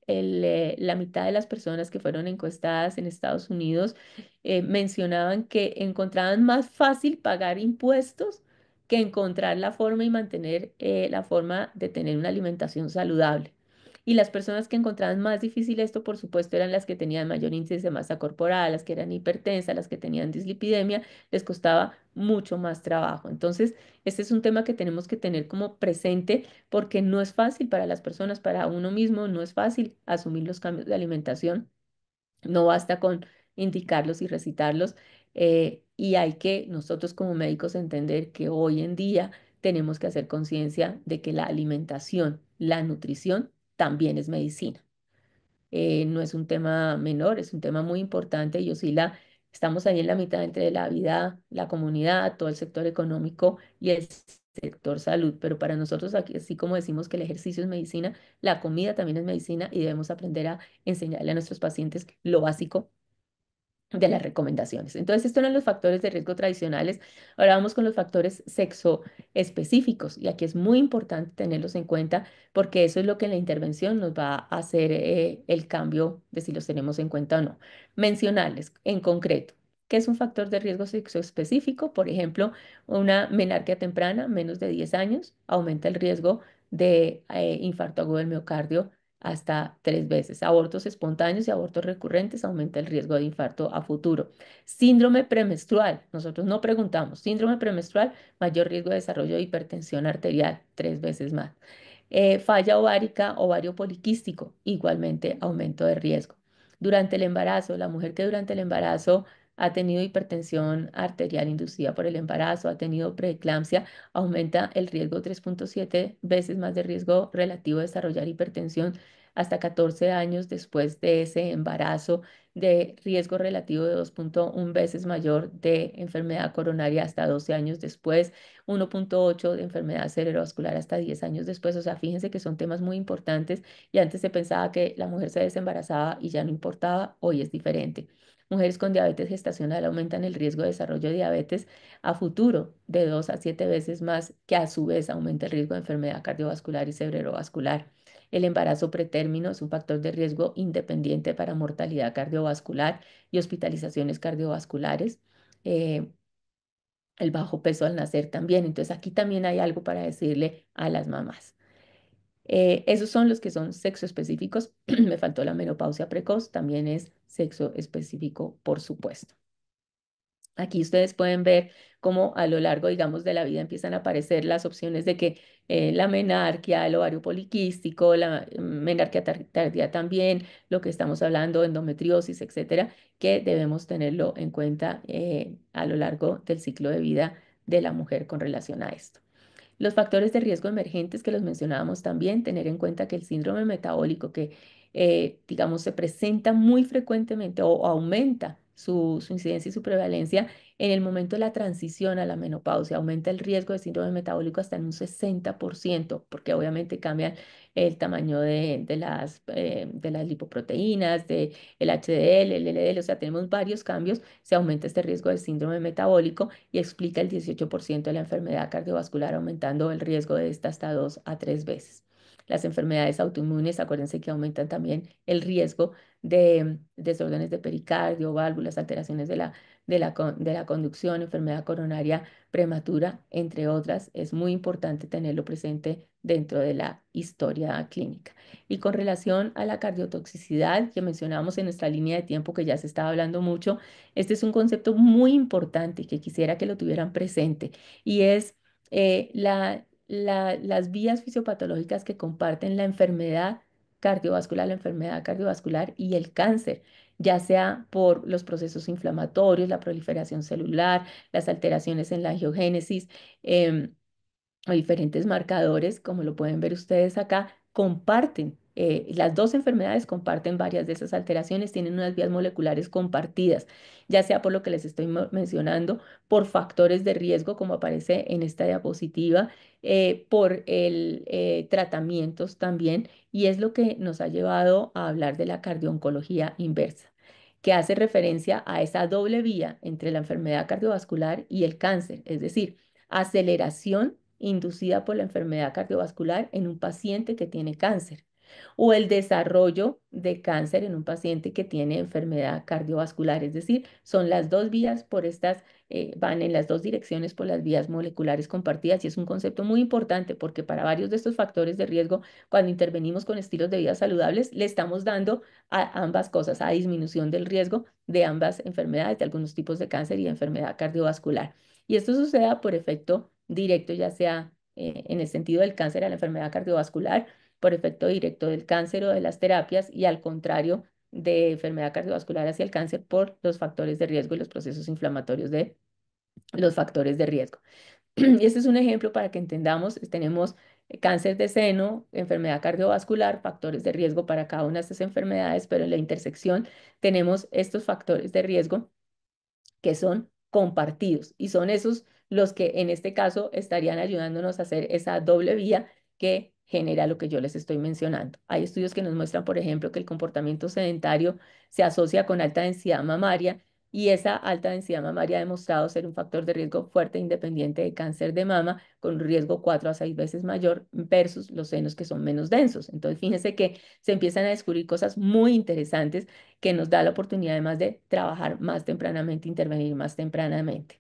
la mitad de las personas que fueron encuestadas en Estados Unidos mencionaban que encontraban más fácil pagar impuestos que encontrar la forma y mantener la forma de tener una alimentación saludable. Y las personas que encontraban más difícil esto, por supuesto, eran las que tenían mayor índice de masa corporal, las que eran hipertensas, las que tenían dislipidemia, les costaba mucho más trabajo. Entonces, este es un tema que tenemos que tener como presente porque no es fácil para las personas, para uno mismo, no es fácil asumir los cambios de alimentación. No basta con indicarlos y recitarlos, y hay que nosotros como médicos entender que hoy en día tenemos que hacer conciencia de que la alimentación, la nutrición también es medicina. No es un tema menor, es un tema muy importante y Osila, estamos ahí en la mitad entre la vida, la comunidad, todo el sector económico y el sector salud, pero para nosotros aquí, así como decimos que el ejercicio es medicina, la comida también es medicina y debemos aprender a enseñarle a nuestros pacientes lo básico de las recomendaciones. Entonces, estos eran los factores de riesgo tradicionales. Ahora vamos con los factores sexo específicos y aquí es muy importante tenerlos en cuenta porque eso es lo que en la intervención nos va a hacer el cambio de si los tenemos en cuenta o no. Mencionarles en concreto. ¿Qué es un factor de riesgo sexo específico? Por ejemplo, una menarquia temprana, menos de 10 años, aumenta el riesgo de infarto agudo del miocardio hasta 3 veces. Abortos espontáneos y abortos recurrentes aumenta el riesgo de infarto a futuro. Síndrome premenstrual, nosotros no preguntamos, síndrome premenstrual, mayor riesgo de desarrollo de hipertensión arterial, 3 veces más. Falla ovárica, ovario poliquístico, igualmente aumento de riesgo. Durante el embarazo, la mujer que durante el embarazo ha tenido hipertensión arterial inducida por el embarazo, ha tenido preeclampsia, aumenta el riesgo 3,7 veces más de riesgo relativo de desarrollar hipertensión hasta 14 años después de ese embarazo, de riesgo relativo de 2,1 veces mayor de enfermedad coronaria hasta 12 años después, 1,8 de enfermedad cerebrovascular hasta 10 años después. O sea, fíjense que son temas muy importantes y antes se pensaba que la mujer se desembarazaba y ya no importaba, hoy es diferente. Mujeres con diabetes gestacional aumentan el riesgo de desarrollo de diabetes a futuro de 2 a 7 veces más, que a su vez aumenta el riesgo de enfermedad cardiovascular y cerebrovascular. El embarazo pretérmino es un factor de riesgo independiente para mortalidad cardiovascular y hospitalizaciones cardiovasculares. Eh, el bajo peso al nacer también. Entonces aquí también hay algo para decirle a las mamás. Esos son los que son sexo específicos. Me faltó la menopausia precoz, también es sexo específico, por supuesto. Aquí ustedes pueden ver cómo a lo largo, digamos, de la vida empiezan a aparecer las opciones de que la menarquia, el ovario poliquístico, la menarquia tardía también, lo que estamos hablando, endometriosis, etcétera, que debemos tenerlo en cuenta a lo largo del ciclo de vida de la mujer con relación a esto. Los factores de riesgo emergentes que los mencionábamos también, tener en cuenta que el síndrome metabólico que, digamos, se presenta muy frecuentemente o aumenta su incidencia y su prevalencia en el momento de la transición a la menopausia, aumenta el riesgo de síndrome metabólico hasta en un 60%, porque obviamente cambia el tamaño de las lipoproteínas, de el HDL, el LDL, o sea, tenemos varios cambios, se aumenta este riesgo de síndrome metabólico y explica el 18% de la enfermedad cardiovascular, aumentando el riesgo de esta hasta 2 a 3 veces. Las enfermedades autoinmunes, acuérdense que aumentan también el riesgo de desórdenes de pericardio, válvulas, alteraciones de la conducción, enfermedad coronaria prematura, entre otras. Es muy importante tenerlo presente dentro de la historia clínica. Y con relación a la cardiotoxicidad que mencionábamos en nuestra línea de tiempo, que ya se estaba hablando mucho, este es un concepto muy importante que quisiera que lo tuvieran presente y es las vías fisiopatológicas que comparten la enfermedad cardiovascular y el cáncer, ya sea por los procesos inflamatorios, la proliferación celular, las alteraciones en la angiogénesis. O diferentes marcadores, como lo pueden ver ustedes acá, comparten, las dos enfermedades comparten varias de esas alteraciones, tienen unas vías moleculares compartidas, ya sea por lo que les estoy mencionando, por factores de riesgo, como aparece en esta diapositiva, por el tratamientos también, y es lo que nos ha llevado a hablar de la cardio-oncología inversa, que hace referencia a esa doble vía entre la enfermedad cardiovascular y el cáncer, es decir, aceleración inducida por la enfermedad cardiovascular en un paciente que tiene cáncer. o el desarrollo de cáncer en un paciente que tiene enfermedad cardiovascular. Es decir, son las dos vías por estas, van en las dos direcciones por las vías moleculares compartidas y es un concepto muy importante porque para varios de estos factores de riesgo, cuando intervenimos con estilos de vida saludables, le estamos dando a ambas cosas, a disminución del riesgo de ambas enfermedades, de algunos tipos de cáncer y de enfermedad cardiovascular. Y esto sucede por efecto directo, ya sea en el sentido del cáncer a la enfermedad cardiovascular, por efecto directo del cáncer o de las terapias, y al contrario de enfermedad cardiovascular hacia el cáncer por los factores de riesgo y los procesos inflamatorios de los factores de riesgo. Y este es un ejemplo para que entendamos, tenemos cáncer de seno, enfermedad cardiovascular, factores de riesgo para cada una de estas enfermedades, pero en la intersección tenemos estos factores de riesgo que son compartidos y son esos los que en este caso estarían ayudándonos a hacer esa doble vía que genera lo que yo les estoy mencionando. Hay estudios que nos muestran, por ejemplo, que el comportamiento sedentario se asocia con alta densidad mamaria y esa alta densidad mamaria ha demostrado ser un factor de riesgo fuerte e independiente de cáncer de mama con un riesgo 4 a 6 veces mayor versus los senos que son menos densos. Entonces, fíjense que se empiezan a descubrir cosas muy interesantes que nos da la oportunidad además de trabajar más tempranamente, intervenir más tempranamente.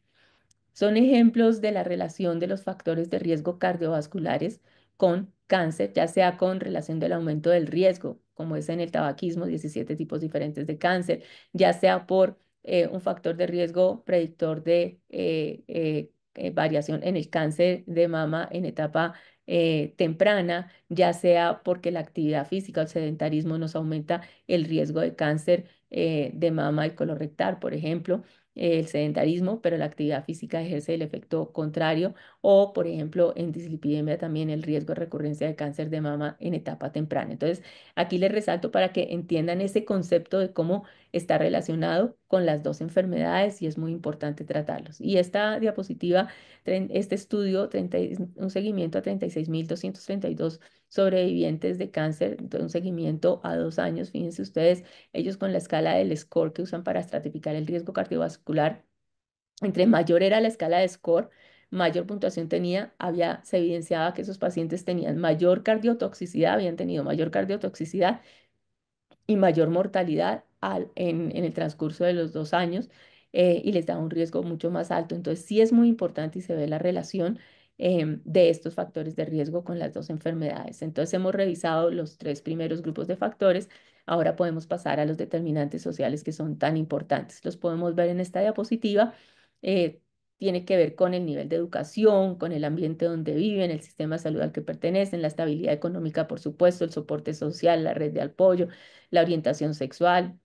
Son ejemplos de la relación de los factores de riesgo cardiovasculares con cáncer, ya sea con relación del aumento del riesgo, como es en el tabaquismo, 17 tipos diferentes de cáncer, ya sea por un factor de riesgo predictor de variación en el cáncer de mama en etapa temprana, ya sea porque la actividad física o el sedentarismo nos aumenta el riesgo de cáncer de mama y colorectal, por ejemplo, el sedentarismo, pero la actividad física ejerce el efecto contrario, o por ejemplo en dislipidemia también el riesgo de recurrencia de cáncer de mama en etapa temprana. Entonces, aquí les resalto para que entiendan ese concepto de cómo está relacionado con las dos enfermedades y es muy importante tratarlos. Y esta diapositiva, este estudio, un seguimiento a 36.232 sobrevivientes de cáncer, un seguimiento a 2 años, fíjense ustedes, ellos con la escala del score que usan para estratificar el riesgo cardiovascular, entre mayor era la escala de score, mayor puntuación tenía, se evidenciaba que esos pacientes tenían mayor cardiotoxicidad, habían tenido mayor cardiotoxicidad y mayor mortalidad en el transcurso de los 2 años, y les da un riesgo mucho más alto. Entonces, sí es muy importante y se ve la relación de estos factores de riesgo con las dos enfermedades. Entonces, hemos revisado los tres primeros grupos de factores. Ahora podemos pasar a los determinantes sociales que son tan importantes. Los podemos ver en esta diapositiva. Eh, Tiene que ver con el nivel de educación, con el ambiente donde viven, el sistema de salud al que pertenecen, la estabilidad económica, por supuesto, el soporte social, la red de apoyo, la orientación sexual,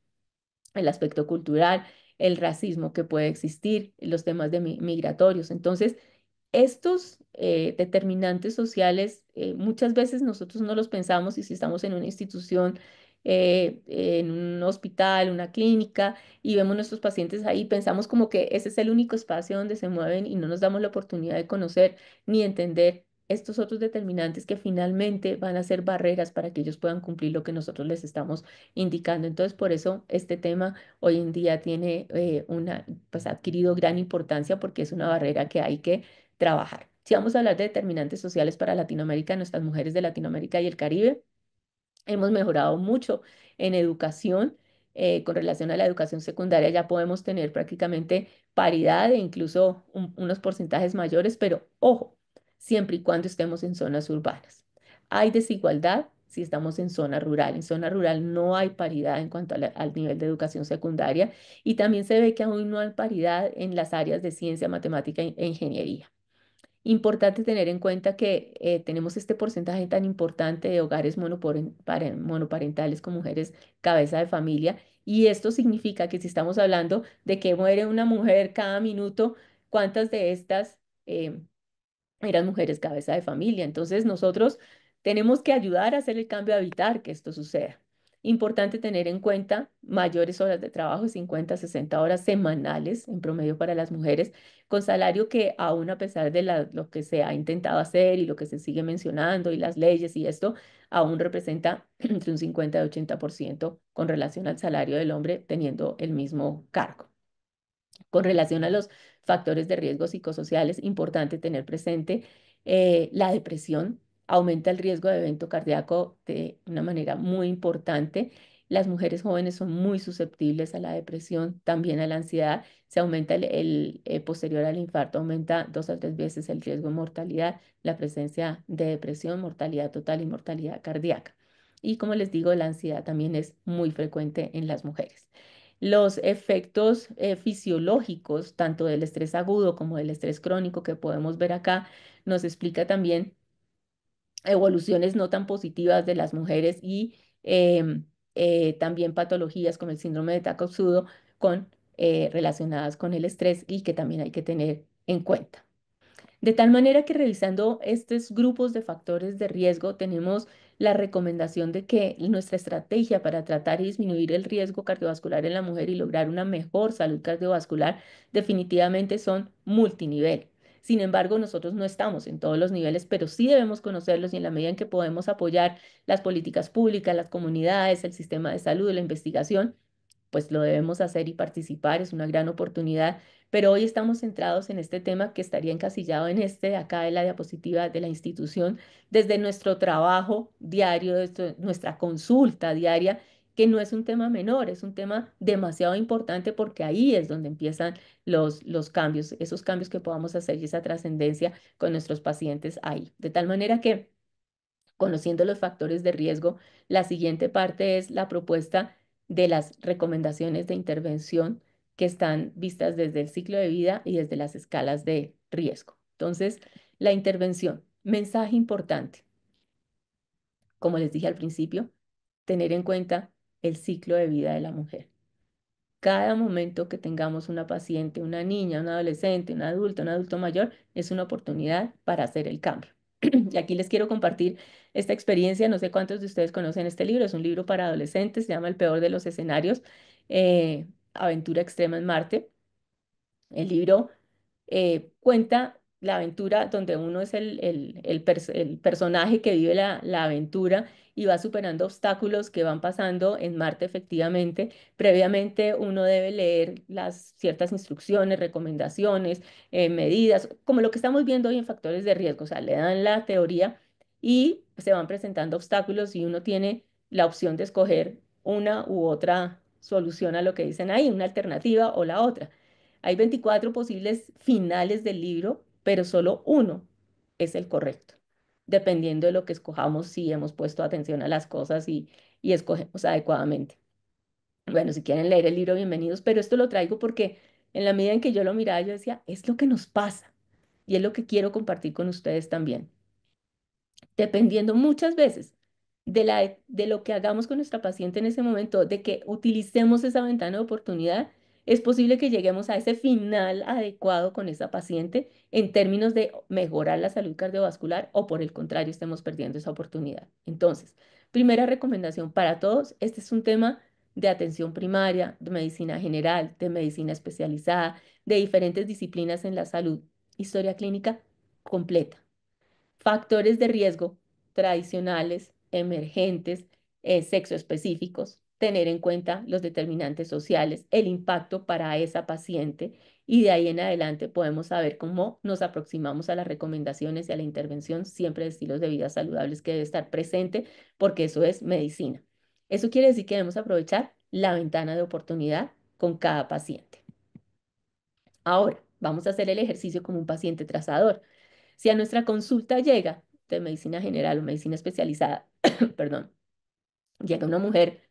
el aspecto cultural, el racismo que puede existir, los temas de migratorios. Entonces, estos determinantes sociales muchas veces nosotros no los pensamos y si estamos en una institución, en un hospital, una clínica y vemos nuestros pacientes ahí, pensamos como que ese es el único espacio donde se mueven y no nos damos la oportunidad de conocer ni entender estos otros determinantes que finalmente van a ser barreras para que ellos puedan cumplir lo que nosotros les estamos indicando. Entonces, por eso este tema hoy en día tiene pues ha adquirido gran importancia porque es una barrera que hay que trabajar. Si vamos a hablar de determinantes sociales para Latinoamérica, nuestras mujeres de Latinoamérica y el Caribe, hemos mejorado mucho en educación. Con relación a la educación secundaria ya podemos tener prácticamente paridad e incluso unos porcentajes mayores, pero ojo, siempre y cuando estemos en zonas urbanas. Hay desigualdad si estamos en zona rural. En zona rural no hay paridad en cuanto al nivel de educación secundaria y también se ve que aún no hay paridad en las áreas de ciencia, matemática e ingeniería. Importante tener en cuenta que tenemos este porcentaje tan importante de hogares monoparentales con mujeres cabeza de familia y esto significa que si estamos hablando de que muere una mujer cada minuto, ¿cuántas de estas eran mujeres cabeza de familia? Entonces nosotros tenemos que ayudar a hacer el cambio a evitar que esto suceda. Importante tener en cuenta mayores horas de trabajo, 50, 60 horas semanales en promedio para las mujeres, con salario que aún a pesar de lo que se ha intentado hacer y lo que se sigue mencionando y las leyes y esto, aún representa entre un 50 y 80% con relación al salario del hombre teniendo el mismo cargo. Con relación a los factores de riesgo psicosociales, importante tener presente la depresión. aumenta el riesgo de evento cardíaco de una manera muy importante. Las mujeres jóvenes son muy susceptibles a la depresión, también a la ansiedad. Se aumenta posterior al infarto, aumenta 2 a 3 veces el riesgo de mortalidad, la presencia de depresión, mortalidad total y mortalidad cardíaca. Y como les digo, la ansiedad también es muy frecuente en las mujeres. Los efectos fisiológicos, tanto del estrés agudo como del estrés crónico que podemos ver acá, nos explica también evoluciones no tan positivas de las mujeres y también patologías como el síndrome de Takotsubo relacionadas con el estrés y que también hay que tener en cuenta. De tal manera que revisando estos grupos de factores de riesgo, tenemos la recomendación de que nuestra estrategia para tratar y disminuir el riesgo cardiovascular en la mujer y lograr una mejor salud cardiovascular definitivamente son multinivel. Sin embargo, nosotros no estamos en todos los niveles, pero sí debemos conocerlos y en la medida en que podemos apoyar las políticas públicas, las comunidades, el sistema de salud, la investigación, pues lo debemos hacer y participar, es una gran oportunidad, pero hoy estamos centrados en este tema que estaría encasillado en este de acá de la diapositiva de la institución, desde nuestro trabajo diario, desde nuestra consulta diaria, que no es un tema menor, es un tema demasiado importante porque ahí es donde empiezan los cambios, esos cambios que podamos hacer y esa trascendencia con nuestros pacientes ahí. De tal manera que conociendo los factores de riesgo, la siguiente parte es la propuesta de las recomendaciones de intervención que están vistas desde el ciclo de vida y desde las escalas de riesgo. Entonces, la intervención, mensaje importante, como les dije al principio, tener en cuenta el ciclo de vida de la mujer. Cada momento que tengamos una paciente, una niña, un adolescente, un adulto mayor, es una oportunidad para hacer el cambio. Y aquí les quiero compartir esta experiencia. No sé cuántos de ustedes conocen este libro. Es un libro para adolescentes, se llama El peor de los escenarios, Aventura extrema en Marte. El libro cuenta la aventura donde uno es el personaje que vive la aventura y va superando obstáculos que van pasando en Marte efectivamente. Previamente uno debe leer las ciertas instrucciones, recomendaciones, medidas, como lo que estamos viendo hoy en factores de riesgo. O sea, le dan la teoría y se van presentando obstáculos y uno tiene la opción de escoger una u otra solución a lo que dicen ahí, una alternativa o la otra. Hay 24 posibles finales del libro, pero solo uno es el correcto, dependiendo de lo que escojamos, si hemos puesto atención a las cosas y escogemos adecuadamente. Bueno, si quieren leer el libro, bienvenidos, pero esto lo traigo porque en la medida en que yo lo miraba, yo decía, es lo que nos pasa y es lo que quiero compartir con ustedes también dependiendo muchas veces de lo que hagamos con nuestra paciente en ese momento, de que utilicemos esa ventana de oportunidad, es posible que lleguemos a ese final adecuado con esa paciente en términos de mejorar la salud cardiovascular o por el contrario, estemos perdiendo esa oportunidad. Entonces, primera recomendación para todos, este es un tema de atención primaria, de medicina general, de medicina especializada, de diferentes disciplinas en la salud, historia clínica completa. Factores de riesgo tradicionales, emergentes, sexo específicos, tener en cuenta los determinantes sociales, el impacto para esa paciente y de ahí en adelante podemos saber cómo nos aproximamos a las recomendaciones y a la intervención siempre de estilos de vida saludables que debe estar presente porque eso es medicina. Eso quiere decir que debemos aprovechar la ventana de oportunidad con cada paciente. Ahora, vamos a hacer el ejercicio como un paciente trazador. Si a nuestra consulta llega de medicina general o medicina especializada, perdón, llega una mujer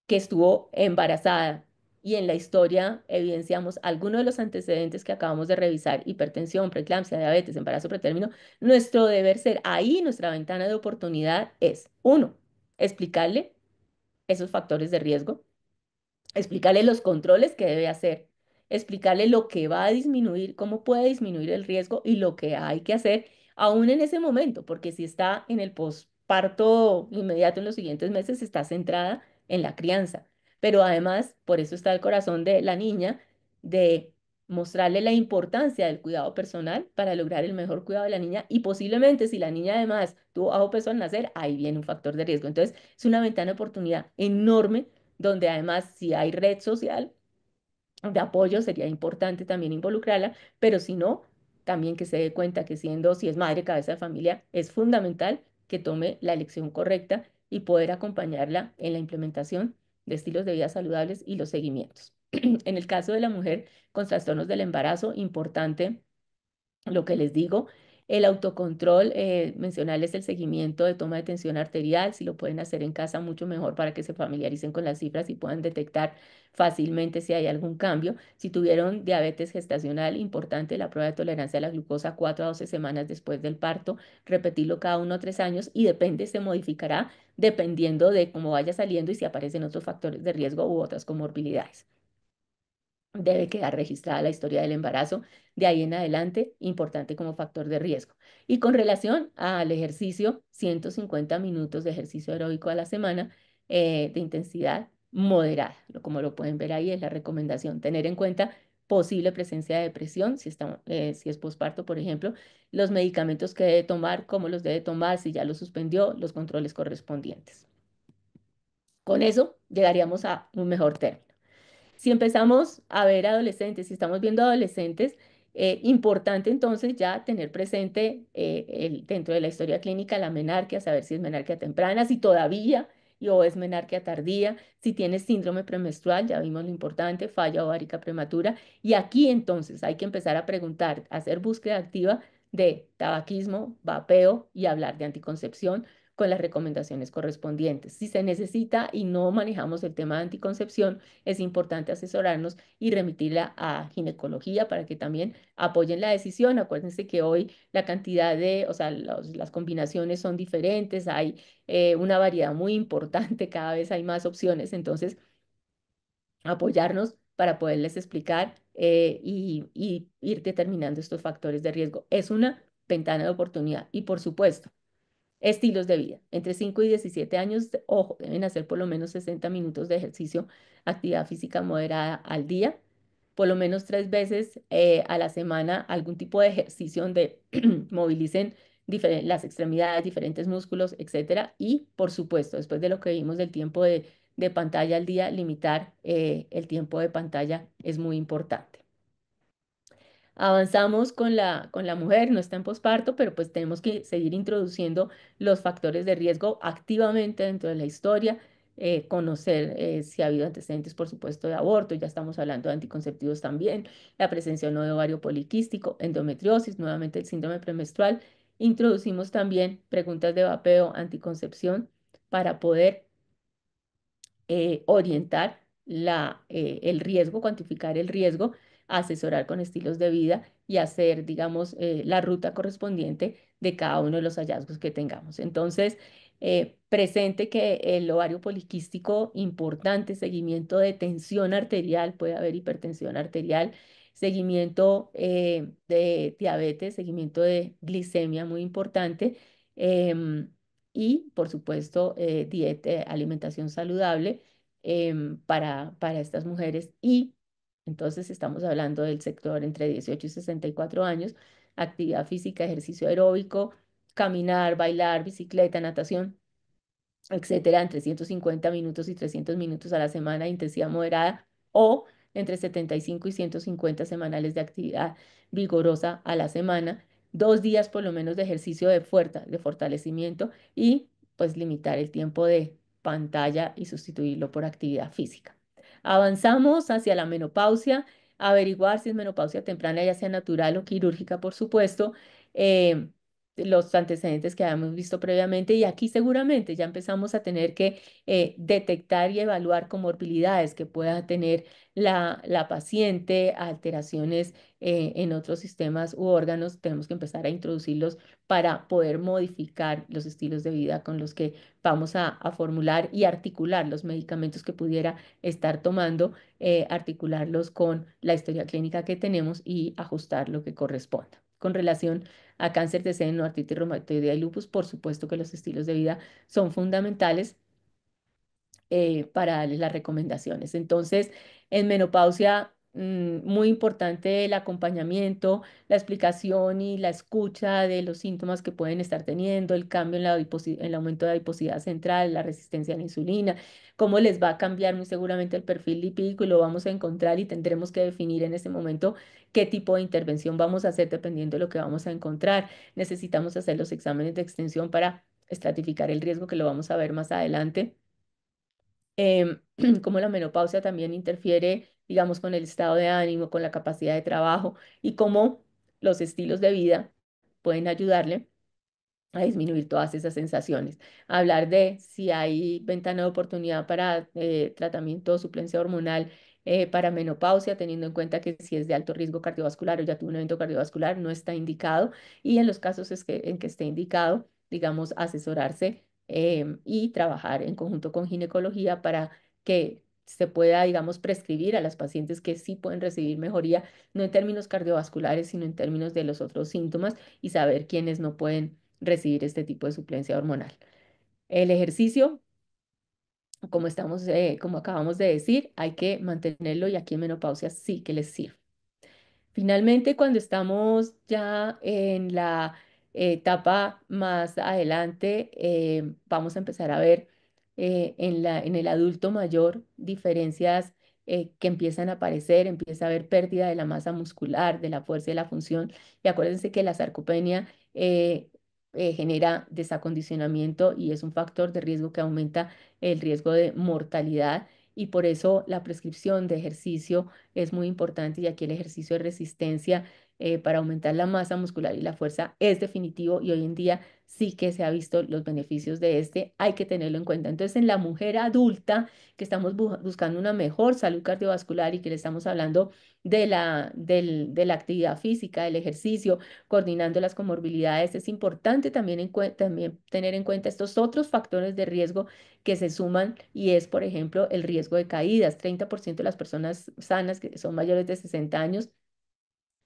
que estuvo embarazada y en la historia evidenciamos algunos de los antecedentes que acabamos de revisar, hipertensión, preeclampsia, diabetes, embarazo pretérmino, nuestro deber ser ahí, nuestra ventana de oportunidad es, uno, explicarle esos factores de riesgo, explicarle los controles que debe hacer, explicarle lo que va a disminuir, cómo puede disminuir el riesgo y lo que hay que hacer aún en ese momento, porque si está en el posparto inmediato en los siguientes meses, está centrada en la crianza. Pero además, por eso está el corazón de la niña, de mostrarle la importancia del cuidado personal para lograr el mejor cuidado de la niña y posiblemente si la niña además tuvo bajo peso al nacer, ahí viene un factor de riesgo. Entonces, es una ventana de oportunidad enorme donde además si hay red social de apoyo sería importante también involucrarla, pero si no, también que se dé cuenta que siendo, si es madre, cabeza de familia, es fundamental que tome la elección correcta y poder acompañarla en la implementación de estilos de vida saludables y los seguimientos. En el caso de la mujer con trastornos del embarazo, importante lo que les digo, el autocontrol, mencionarles el seguimiento de toma de tensión arterial, si lo pueden hacer en casa, mucho mejor para que se familiaricen con las cifras y puedan detectar fácilmente si hay algún cambio. Si tuvieron diabetes gestacional, importante la prueba de tolerancia a la glucosa 4 a 12 semanas después del parto, repetirlo cada 1 o 3 años y depende, se modificará dependiendo de cómo vaya saliendo y si aparecen otros factores de riesgo u otras comorbilidades. Debe quedar registrada la historia del embarazo de ahí en adelante, importante como factor de riesgo. Y con relación al ejercicio, 150 minutos de ejercicio aeróbico a la semana de intensidad moderada. Como lo pueden ver ahí, es la recomendación. Tener en cuenta posible presencia de depresión, si es posparto, por ejemplo, los medicamentos que debe tomar, cómo los debe tomar, si ya los suspendió, los controles correspondientes. Con eso llegaríamos a un mejor término. Si empezamos a ver adolescentes, si estamos viendo adolescentes, importante entonces ya tener presente dentro de la historia clínica la menarquia, saber si es menarquia temprana, si todavía o es menarquia tardía, si tiene síndrome premenstrual, ya vimos lo importante, falla ovárica prematura. Y aquí entonces hay que empezar a preguntar, hacer búsqueda activa de tabaquismo, vapeo y hablar de anticoncepción con las recomendaciones correspondientes. Si se necesita y no manejamos el tema de anticoncepción, es importante asesorarnos y remitirla a ginecología para que también apoyen la decisión. Acuérdense que hoy la cantidad de, o sea, las combinaciones son diferentes, hay una variedad muy importante, cada vez hay más opciones, entonces apoyarnos para poderles explicar y ir determinando estos factores de riesgo. Es una ventana de oportunidad y por supuesto, estilos de vida. Entre 5 y 17 años, ojo, deben hacer por lo menos 60 minutos de ejercicio, actividad física moderada al día, por lo menos 3 veces a la semana, algún tipo de ejercicio donde movilicen las extremidades, diferentes músculos, etcétera. Y, por supuesto, después de lo que vimos del tiempo de pantalla al día, limitar el tiempo de pantalla es muy importante. Avanzamos con la mujer, no está en posparto, pero pues tenemos que seguir introduciendo los factores de riesgo activamente dentro de la historia, conocer si ha habido antecedentes, por supuesto, de aborto, ya estamos hablando de anticonceptivos también, la presencia o no de ovario poliquístico, endometriosis, nuevamente el síndrome premenstrual. Introducimos también preguntas de vapeo, anticoncepción, para poder orientar el riesgo, cuantificar el riesgo, asesorar con estilos de vida y hacer, digamos, la ruta correspondiente de cada uno de los hallazgos que tengamos. Entonces, presente que el ovario poliquístico, importante, seguimiento de tensión arterial, puede haber hipertensión arterial, seguimiento de diabetes, seguimiento de glicemia, muy importante. Y, por supuesto, dieta, alimentación saludable para estas mujeres. Y entonces estamos hablando del sector entre 18 y 64 años, actividad física, ejercicio aeróbico, caminar, bailar, bicicleta, natación, etcétera, entre 150 minutos y 300 minutos a la semana de intensidad moderada o entre 75 y 150 semanales de actividad vigorosa a la semana, 2 días por lo menos de ejercicio de fortalecimiento y pues limitar el tiempo de pantalla y sustituirlo por actividad física. Avanzamos hacia la menopausia, averiguar si es menopausia temprana, ya sea natural o quirúrgica, por supuesto. eh, los antecedentes que habíamos visto previamente y aquí seguramente ya empezamos a tener que detectar y evaluar comorbilidades que pueda tener la paciente, alteraciones en otros sistemas u órganos, tenemos que empezar a introducirlos para poder modificar los estilos de vida con los que vamos a formular y articular los medicamentos que pudiera estar tomando, articularlos con la historia clínica que tenemos y ajustar lo que corresponda. Con relación a cáncer de seno, artritis reumatoidea y lupus, por supuesto que los estilos de vida son fundamentales para darles las recomendaciones. Entonces, en menopausia, muy importante el acompañamiento, la explicación y la escucha de los síntomas que pueden estar teniendo, el cambio en el aumento de la adiposidad central, la resistencia a la insulina, cómo les va a cambiar muy seguramente el perfil lipídico y lo vamos a encontrar y tendremos que definir en ese momento qué tipo de intervención vamos a hacer dependiendo de lo que vamos a encontrar. Necesitamos hacer los exámenes de extensión para estratificar el riesgo, que lo vamos a ver más adelante. Em, Cómo la menopausia también interfiere, digamos, con el estado de ánimo, con la capacidad de trabajo y cómo los estilos de vida pueden ayudarle a disminuir todas esas sensaciones. Hablar de si hay ventana de oportunidad para tratamiento o suplencia hormonal para menopausia, teniendo en cuenta que si es de alto riesgo cardiovascular o ya tuvo un evento cardiovascular, no está indicado. Y en los casos en que esté indicado, digamos, asesorarse y trabajar en conjunto con ginecología para que se pueda, digamos, prescribir a las pacientes que sí pueden recibir mejoría, no en términos cardiovasculares, sino en términos de los otros síntomas y saber quiénes no pueden recibir este tipo de suplencia hormonal. El ejercicio, como acabamos de decir, hay que mantenerlo y aquí en menopausia sí que les sirve. Finalmente, cuando estamos ya en la etapa más adelante, vamos a empezar a ver en el adulto mayor diferencias que empiezan a aparecer, empieza a haber pérdida de la masa muscular, de la fuerza y de la función. Y acuérdense que la sarcopenia genera desacondicionamiento y es un factor de riesgo que aumenta el riesgo de mortalidad. Y por eso la prescripción de ejercicio es muy importante y aquí el ejercicio de resistencia para aumentar la masa muscular y la fuerza es definitivo y hoy en día sí que se ha visto los beneficios de este, hay que tenerlo en cuenta. Entonces, en la mujer adulta que estamos buscando una mejor salud cardiovascular y que le estamos hablando de la actividad física, del ejercicio, coordinando las comorbilidades, es importante también, también tener en cuenta estos otros factores de riesgo que se suman y es, por ejemplo, el riesgo de caídas. 30% de las personas sanas que son mayores de 60 años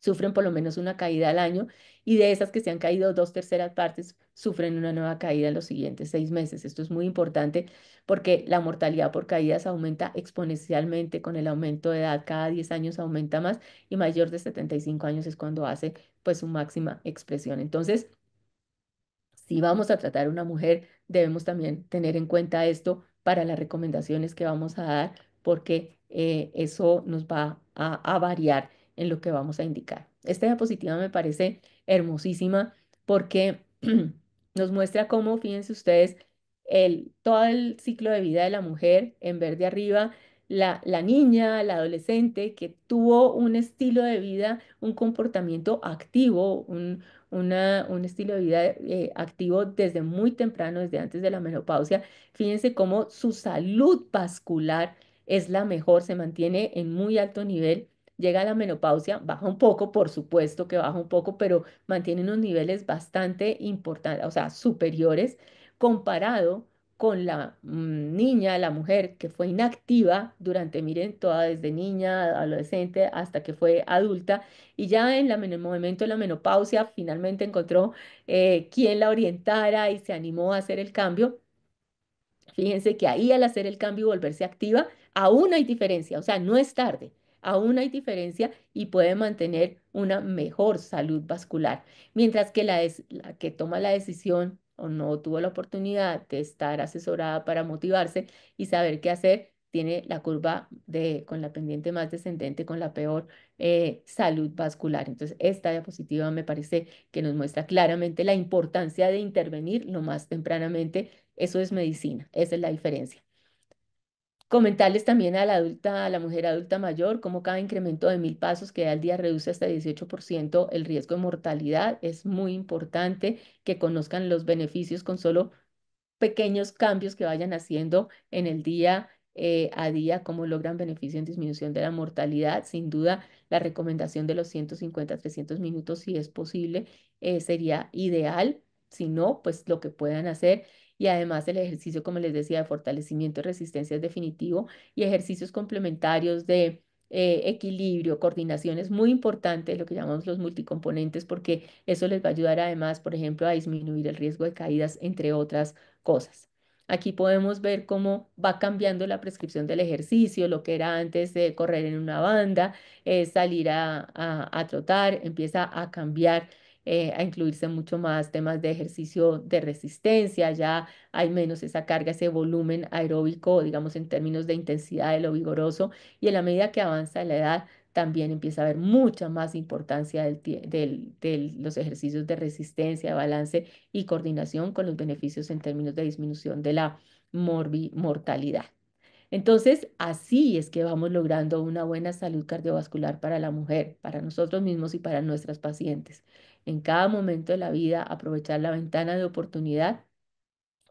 sufren por lo menos una caída al año y de esas que se han caído dos terceras partes sufren una nueva caída en los siguientes 6 meses. Esto es muy importante porque la mortalidad por caídas aumenta exponencialmente con el aumento de edad. Cada 10 años aumenta más y mayor de 75 años es cuando hace pues su máxima expresión. Entonces, si vamos a tratar a una mujer, debemos también tener en cuenta esto para las recomendaciones que vamos a dar, porque eso nos va a variar en lo que vamos a indicar. Esta diapositiva me parece hermosísima porque nos muestra cómo, fíjense ustedes, todo el ciclo de vida de la mujer, en verde arriba, la niña, la adolescente que tuvo un estilo de vida, un comportamiento activo, un estilo de vida activo desde muy temprano, desde antes de la menopausia. Fíjense cómo su salud vascular es la mejor, se mantiene en muy alto nivel. Llega a la menopausia, baja un poco, por supuesto que baja un poco, pero mantiene unos niveles bastante importantes, o sea, superiores comparado con la niña, la mujer que fue inactiva durante, miren, toda desde niña, adolescente, hasta que fue adulta y ya en el momento de la menopausia finalmente encontró quien la orientara y se animó a hacer el cambio. Fíjense que ahí al hacer el cambio y volverse activa, aún hay diferencia, o sea, no es tarde, aún hay diferencia y puede mantener una mejor salud vascular, mientras que la que toma la decisión o no tuvo la oportunidad de estar asesorada para motivarse y saber qué hacer, tiene la curva con la pendiente más descendente, con la peor salud vascular. Entonces, esta diapositiva me parece que nos muestra claramente la importancia de intervenir lo más tempranamente. Eso es medicina, esa es la diferencia. Comentarles también a la adulta, a la mujer adulta mayor, cómo cada incremento de 1000 pasos que da al día reduce hasta 18% el riesgo de mortalidad. Es muy importante que conozcan los beneficios con solo pequeños cambios que vayan haciendo en el día a día, cómo logran beneficio en disminución de la mortalidad. Sin duda, la recomendación de los 150 a 300 minutos, si es posible, sería ideal. Si no, pues lo que puedan hacer. Y además el ejercicio, como les decía, de fortalecimiento y resistencia es definitivo y ejercicios complementarios de equilibrio, coordinación es muy importante, lo que llamamos los multicomponentes, porque eso les va a ayudar además, por ejemplo, a disminuir el riesgo de caídas, entre otras cosas. Aquí podemos ver cómo va cambiando la prescripción del ejercicio, lo que era antes de correr en una banda, salir a trotar, empieza a cambiar, a incluirse mucho más temas de ejercicio de resistencia, ya hay menos esa carga, ese volumen aeróbico, digamos en términos de intensidad de lo vigoroso, y en la medida que avanza la edad, también empieza a haber mucha más importancia de los ejercicios de resistencia, de balance y coordinación con los beneficios en términos de disminución de la mortalidad. Entonces, así es que vamos logrando una buena salud cardiovascular para la mujer, para nosotros mismos y para nuestras pacientes. En cada momento de la vida, aprovechar la ventana de oportunidad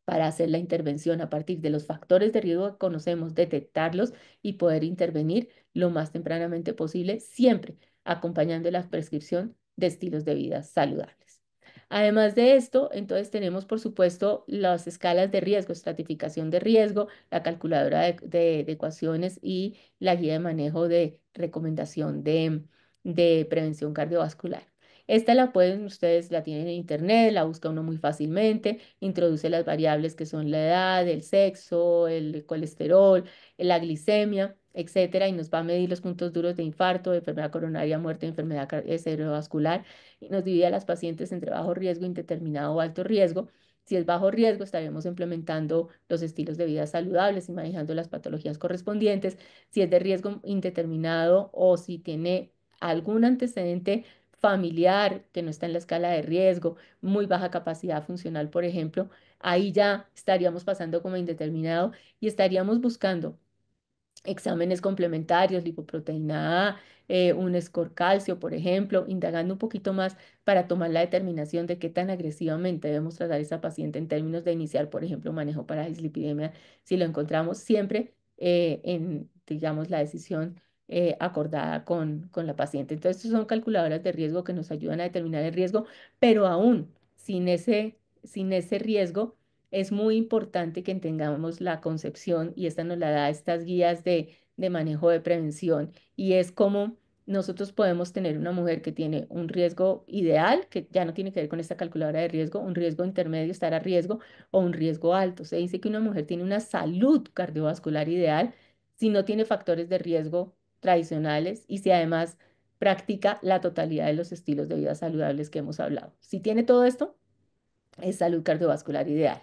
para hacer la intervención a partir de los factores de riesgo que conocemos, detectarlos y poder intervenir lo más tempranamente posible, siempre acompañando la prescripción de estilos de vida saludables. Además de esto, entonces tenemos, por supuesto, las escalas de riesgo, estratificación de riesgo, la calculadora de ecuaciones y la guía de manejo de recomendación de prevención cardiovascular. Esta la pueden ustedes, la tienen en internet, la busca uno muy fácilmente, introduce las variables que son la edad, el sexo, el colesterol, la glicemia, etcétera, y nos va a medir los puntos duros de infarto, de enfermedad coronaria, muerte, enfermedad cerebrovascular, y nos divide a las pacientes entre bajo riesgo, indeterminado o alto riesgo. Si es bajo riesgo, estaremos implementando los estilos de vida saludables y manejando las patologías correspondientes. Si es de riesgo indeterminado o si tiene algún antecedente familiar que no está en la escala de riesgo, muy baja capacidad funcional, por ejemplo, ahí ya estaríamos pasando como indeterminado y estaríamos buscando exámenes complementarios, lipoproteína A, un score calcio, por ejemplo, indagando un poquito más para tomar la determinación de qué tan agresivamente debemos tratar a esa paciente en términos de iniciar, por ejemplo, manejo para dislipidemia, si lo encontramos siempre en, digamos, la decisión acordada con la paciente. Entonces, estos son calculadoras de riesgo que nos ayudan a determinar el riesgo, pero aún sin ese riesgo, es muy importante que tengamos la concepción, y esta nos la da estas guías de manejo de prevención, y es como nosotros podemos tener una mujer que tiene un riesgo ideal, que ya no tiene que ver con esta calculadora de riesgo, un riesgo intermedio, estar a riesgo, o un riesgo alto. Se dice que una mujer tiene una salud cardiovascular ideal si no tiene factores de riesgo tradicionales y si además practica la totalidad de los estilos de vida saludables que hemos hablado. Si tiene todo esto, es salud cardiovascular ideal.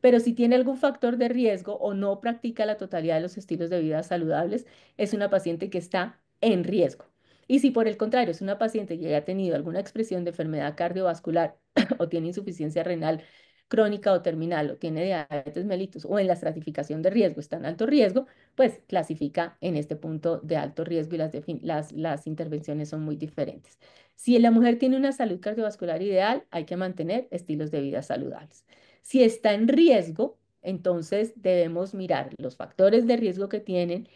Pero si tiene algún factor de riesgo o no practica la totalidad de los estilos de vida saludables, es una paciente que está en riesgo. Y si por el contrario es una paciente que haya tenido alguna expresión de enfermedad cardiovascular o tiene insuficiencia renal crónica o terminal o tiene diabetes mellitus o en la estratificación de riesgo está en alto riesgo, pues clasifica en este punto de alto riesgo y las intervenciones son muy diferentes. Si la mujer tiene una salud cardiovascular ideal, hay que mantener estilos de vida saludables. Si está en riesgo, entonces debemos mirar los factores de riesgo que tienen.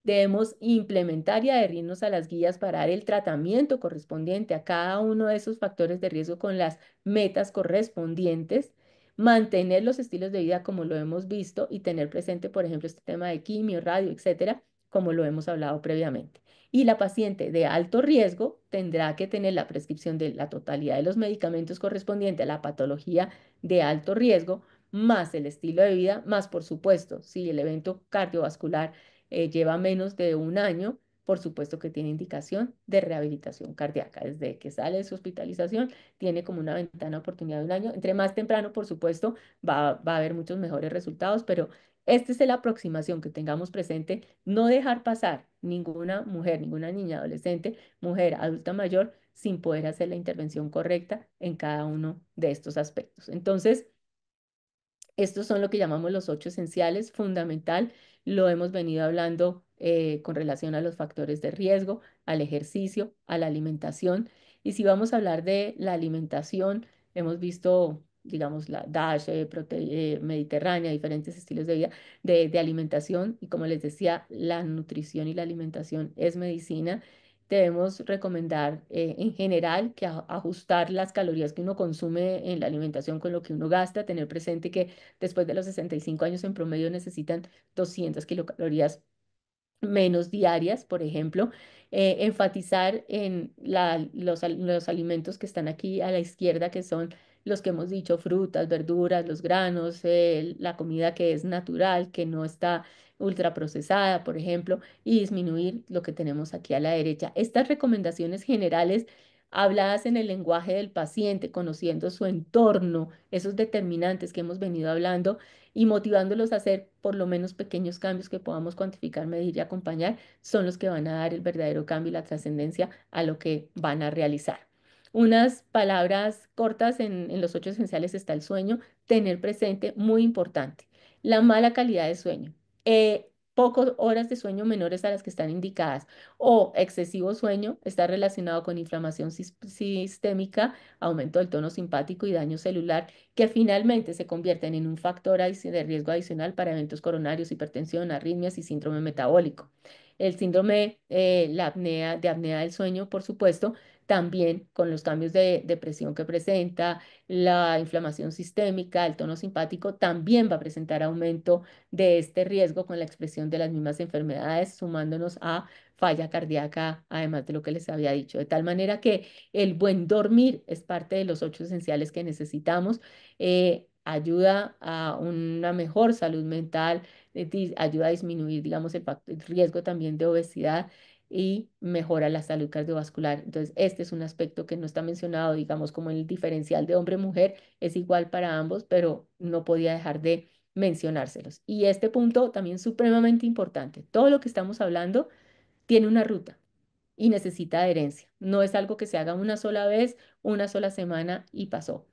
Debemos implementar y adherirnos a las guías para dar el tratamiento correspondiente a cada uno de esos factores de riesgo con las metas correspondientes, mantener los estilos de vida como lo hemos visto y tener presente, por ejemplo, este tema de quimio, radio, etcétera, como lo hemos hablado previamente. Y la paciente de alto riesgo tendrá que tener la prescripción de la totalidad de los medicamentos correspondientes a la patología de alto riesgo, más el estilo de vida, más por supuesto, si el evento cardiovascular lleva menos de un año, por supuesto que tiene indicación de rehabilitación cardíaca. Desde que sale de su hospitalización, tiene como una ventana de oportunidad de un año. Entre más temprano, por supuesto, va a haber muchos mejores resultados, pero esta es la aproximación que tengamos presente, no dejar pasar ninguna mujer, ninguna niña, adolescente, mujer, adulta mayor, sin poder hacer la intervención correcta en cada uno de estos aspectos. Entonces, estos son lo que llamamos los ocho esenciales, fundamental. Lo hemos venido hablando con relación a los factores de riesgo, al ejercicio, a la alimentación. Y si vamos a hablar de la alimentación, hemos visto, digamos, la DASH, mediterránea, diferentes estilos de vida de alimentación. Y como les decía, la nutrición y la alimentación es medicina. Debemos recomendar en general que ajustar las calorías que uno consume en la alimentación con lo que uno gasta, tener presente que después de los 65 años en promedio necesitan 200 kilocalorías menos diarias, por ejemplo, enfatizar en los alimentos que están aquí a la izquierda, que son los que hemos dicho, frutas, verduras, los granos, la comida que es natural, que no está ultraprocesada, por ejemplo, y disminuir lo que tenemos aquí a la derecha. Estas recomendaciones generales habladas en el lenguaje del paciente, conociendo su entorno, esos determinantes que hemos venido hablando y motivándolos a hacer por lo menos pequeños cambios que podamos cuantificar, medir y acompañar, son los que van a dar el verdadero cambio y la trascendencia a lo que van a realizar. Unas palabras cortas en los ocho esenciales está el sueño, tener presente, muy importante. La mala calidad de sueño. Pocas horas de sueño menores a las que están indicadas o excesivo sueño está relacionado con inflamación sistémica, aumento del tono simpático y daño celular, que finalmente se convierten en un factor de riesgo adicional para eventos coronarios, hipertensión, arritmias y síndrome metabólico. El síndrome, de apnea del sueño, por supuesto, también con los cambios de depresión que presenta, la inflamación sistémica, el tono simpático, también va a presentar aumento de este riesgo con la expresión de las mismas enfermedades, sumándonos a falla cardíaca, además de lo que les había dicho. De tal manera que el buen dormir es parte de los ocho esenciales que necesitamos. Ayuda a una mejor salud mental, ayuda a disminuir, digamos, el riesgo también de obesidad y mejora la salud cardiovascular. Entonces, este es un aspecto que no está mencionado, digamos, como el diferencial de hombre-mujer es igual para ambos, pero no podía dejar de mencionárselos. Y este punto también supremamente importante. Todo lo que estamos hablando tiene una ruta y necesita adherencia. No es algo que se haga una sola vez, una sola semana y pasó.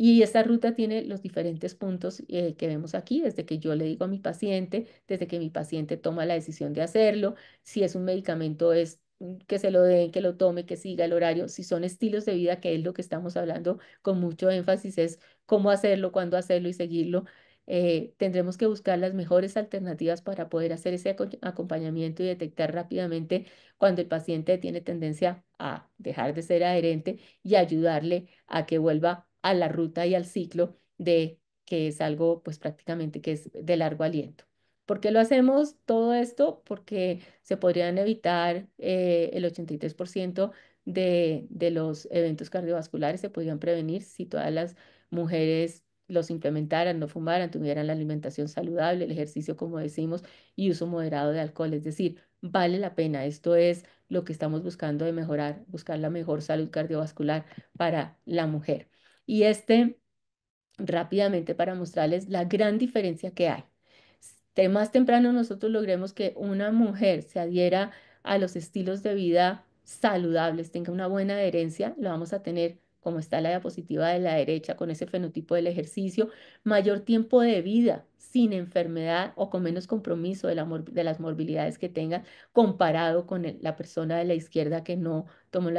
Y esta ruta tiene los diferentes puntos que vemos aquí, desde que yo le digo a mi paciente, desde que mi paciente toma la decisión de hacerlo, si es un medicamento es que se lo den, que lo tome, que siga el horario, si son estilos de vida, que es lo que estamos hablando con mucho énfasis, es cómo hacerlo, cuándo hacerlo y seguirlo. Tendremos que buscar las mejores alternativas para poder hacer ese acompañamiento y detectar rápidamente cuando el paciente tiene tendencia a dejar de ser adherente y ayudarle a que vuelva a la ruta y al ciclo de que es algo pues prácticamente que es de largo aliento. ¿Por qué lo hacemos todo esto? Porque se podrían evitar el 83% de los eventos cardiovasculares, se podrían prevenir si todas las mujeres los implementaran, no fumaran, tuvieran la alimentación saludable, el ejercicio, como decimos, y uso moderado de alcohol. Es decir, vale la pena. Esto es lo que estamos buscando de mejorar, buscar la mejor salud cardiovascular para la mujer. Y rápidamente para mostrarles la gran diferencia que hay. De más temprano nosotros logremos que una mujer se adhiera a los estilos de vida saludables, tenga una buena adherencia, lo vamos a tener como está la diapositiva de la derecha con ese fenotipo del ejercicio, mayor tiempo de vida sin enfermedad o con menos compromiso de las morbilidades que tengan comparado con la persona de la izquierda que no tomó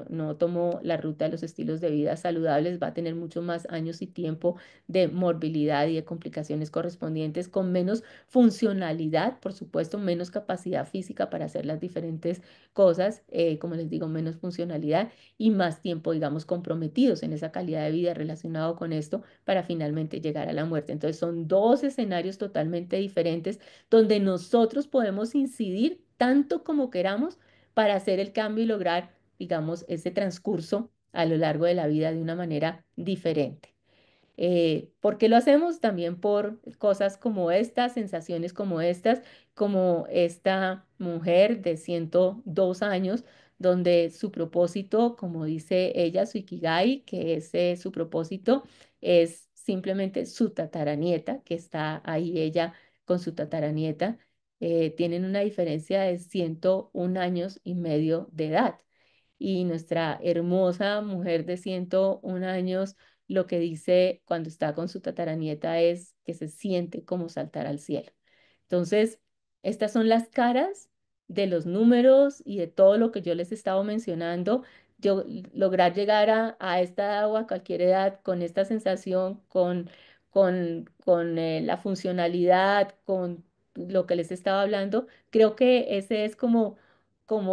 no tomó la ruta de los estilos de vida saludables, va a tener mucho más años y tiempo de morbilidad y de complicaciones correspondientes, con menos funcionalidad, por supuesto, menos capacidad física para hacer las diferentes cosas, como les digo, menos funcionalidad y más tiempo, digamos, comprometidos en esa calidad de vida relacionado con esto para finalmente llegar a la muerte. Entonces, son dos escenarios totalmente diferentes donde nosotros podemos incidir tanto como queramos para hacer el cambio y lograr, digamos, ese transcurso a lo largo de la vida de una manera diferente. ¿Por qué lo hacemos? También por cosas como estas, sensaciones como estas, como esta mujer de 102 años, donde su propósito, como dice ella, su ikigai, que es su propósito, es simplemente su tataranieta, que está ahí ella con su tataranieta. Tienen una diferencia de 101 años y medio de edad. Y nuestra hermosa mujer de 101 años lo que dice cuando está con su tataranieta es que se siente como saltar al cielo. Entonces, estas son las caras de los números y de todo lo que yo les he estado mencionando. Yo lograr llegar a esta edad o a cualquier edad con esta sensación, con la funcionalidad, con lo que les estaba hablando, creo que ese es como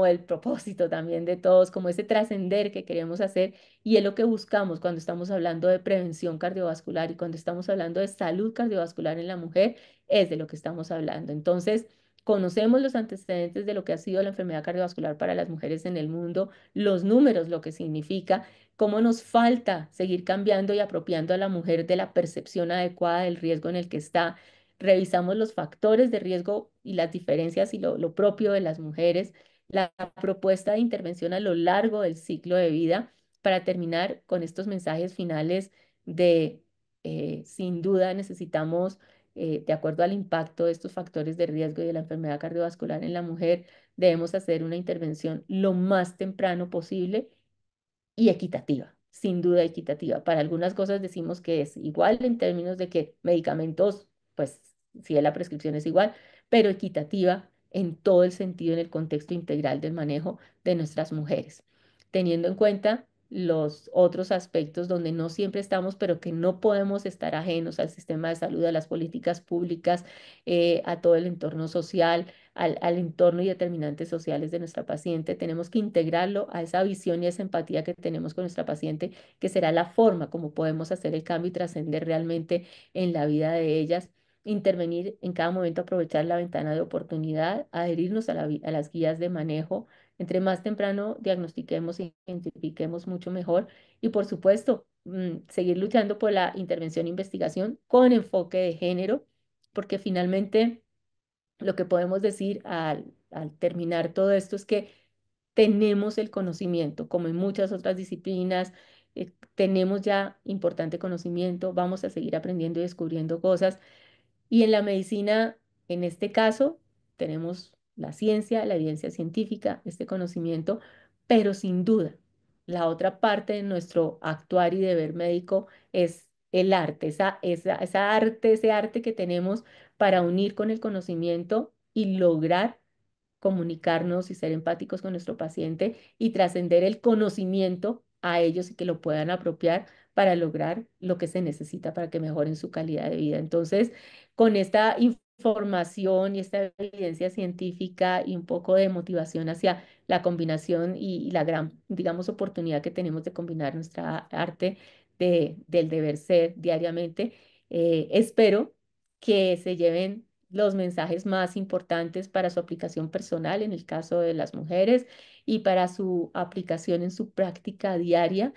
el propósito también de todos, como ese trascender que queremos hacer y es lo que buscamos cuando estamos hablando de prevención cardiovascular y cuando estamos hablando de salud cardiovascular en la mujer, es de lo que estamos hablando. Entonces, conocemos los antecedentes de lo que ha sido la enfermedad cardiovascular para las mujeres en el mundo, los números, lo que significa, cómo nos falta seguir cambiando y apropiando a la mujer de la percepción adecuada del riesgo en el que está. Revisamos los factores de riesgo y las diferencias y lo propio de las mujeres la propuesta de intervención a lo largo del ciclo de vida para terminar con estos mensajes finales de, sin duda necesitamos, de acuerdo al impacto de estos factores de riesgo y de la enfermedad cardiovascular en la mujer, debemos hacer una intervención lo más temprano posible y equitativa, sin duda equitativa. Para algunas cosas decimos que es igual en términos de que medicamentos, pues si la prescripción es igual, pero equitativa en todo el sentido, en el contexto integral del manejo de nuestras mujeres, teniendo en cuenta los otros aspectos donde no siempre estamos, pero que no podemos estar ajenos al sistema de salud, a las políticas públicas, a todo el entorno social, al entorno y determinantes sociales de nuestra paciente. Tenemos que integrarlo a esa visión y esa empatía que tenemos con nuestra paciente, que será la forma como podemos hacer el cambio y trascender realmente en la vida de ellas. Intervenir en cada momento, aprovechar la ventana de oportunidad, adherirnos a, a las guías de manejo. Entre más temprano diagnostiquemos e identifiquemos, mucho mejor. Y por supuesto, seguir luchando por la intervención e investigación con enfoque de género, porque finalmente lo que podemos decir al terminar todo esto es que tenemos el conocimiento, como en muchas otras disciplinas, tenemos ya importante conocimiento, vamos a seguir aprendiendo y descubriendo cosas. Y en la medicina, en este caso, tenemos la ciencia, la evidencia científica, este conocimiento, pero sin duda, la otra parte de nuestro actuar y deber médico es el arte, esa arte, ese arte que tenemos para unir con el conocimiento y lograr comunicarnos y ser empáticos con nuestro paciente y trascender el conocimiento a ellos y que lo puedan apropiar para lograr lo que se necesita para que mejoren su calidad de vida. Entonces, con esta información y esta evidencia científica y un poco de motivación hacia la combinación y la gran, digamos, oportunidad que tenemos de combinar nuestra arte del deber ser diariamente, espero que se lleven los mensajes más importantes para su aplicación personal en el caso de las mujeres y para su aplicación en su práctica diaria,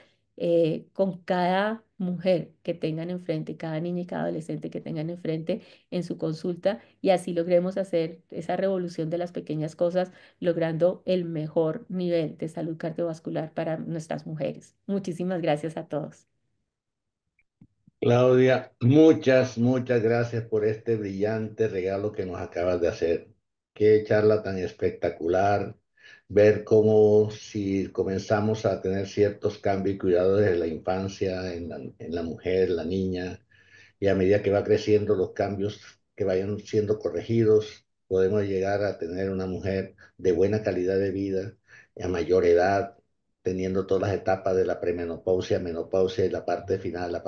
con cada mujer que tengan enfrente, cada niña y cada adolescente que tengan enfrente en su consulta, y así logremos hacer esa revolución de las pequeñas cosas, logrando el mejor nivel de salud cardiovascular para nuestras mujeres. Muchísimas gracias a todos. Claudia, muchas gracias por este brillante regalo que nos acabas de hacer. Qué charla tan espectacular. Ver cómo si comenzamos a tener ciertos cambios y cuidados desde la infancia en la mujer, la niña, y a medida que va creciendo los cambios que vayan siendo corregidos, podemos llegar a tener una mujer de buena calidad de vida a mayor edad, teniendo todas las etapas de la premenopausia, menopausia y la parte final,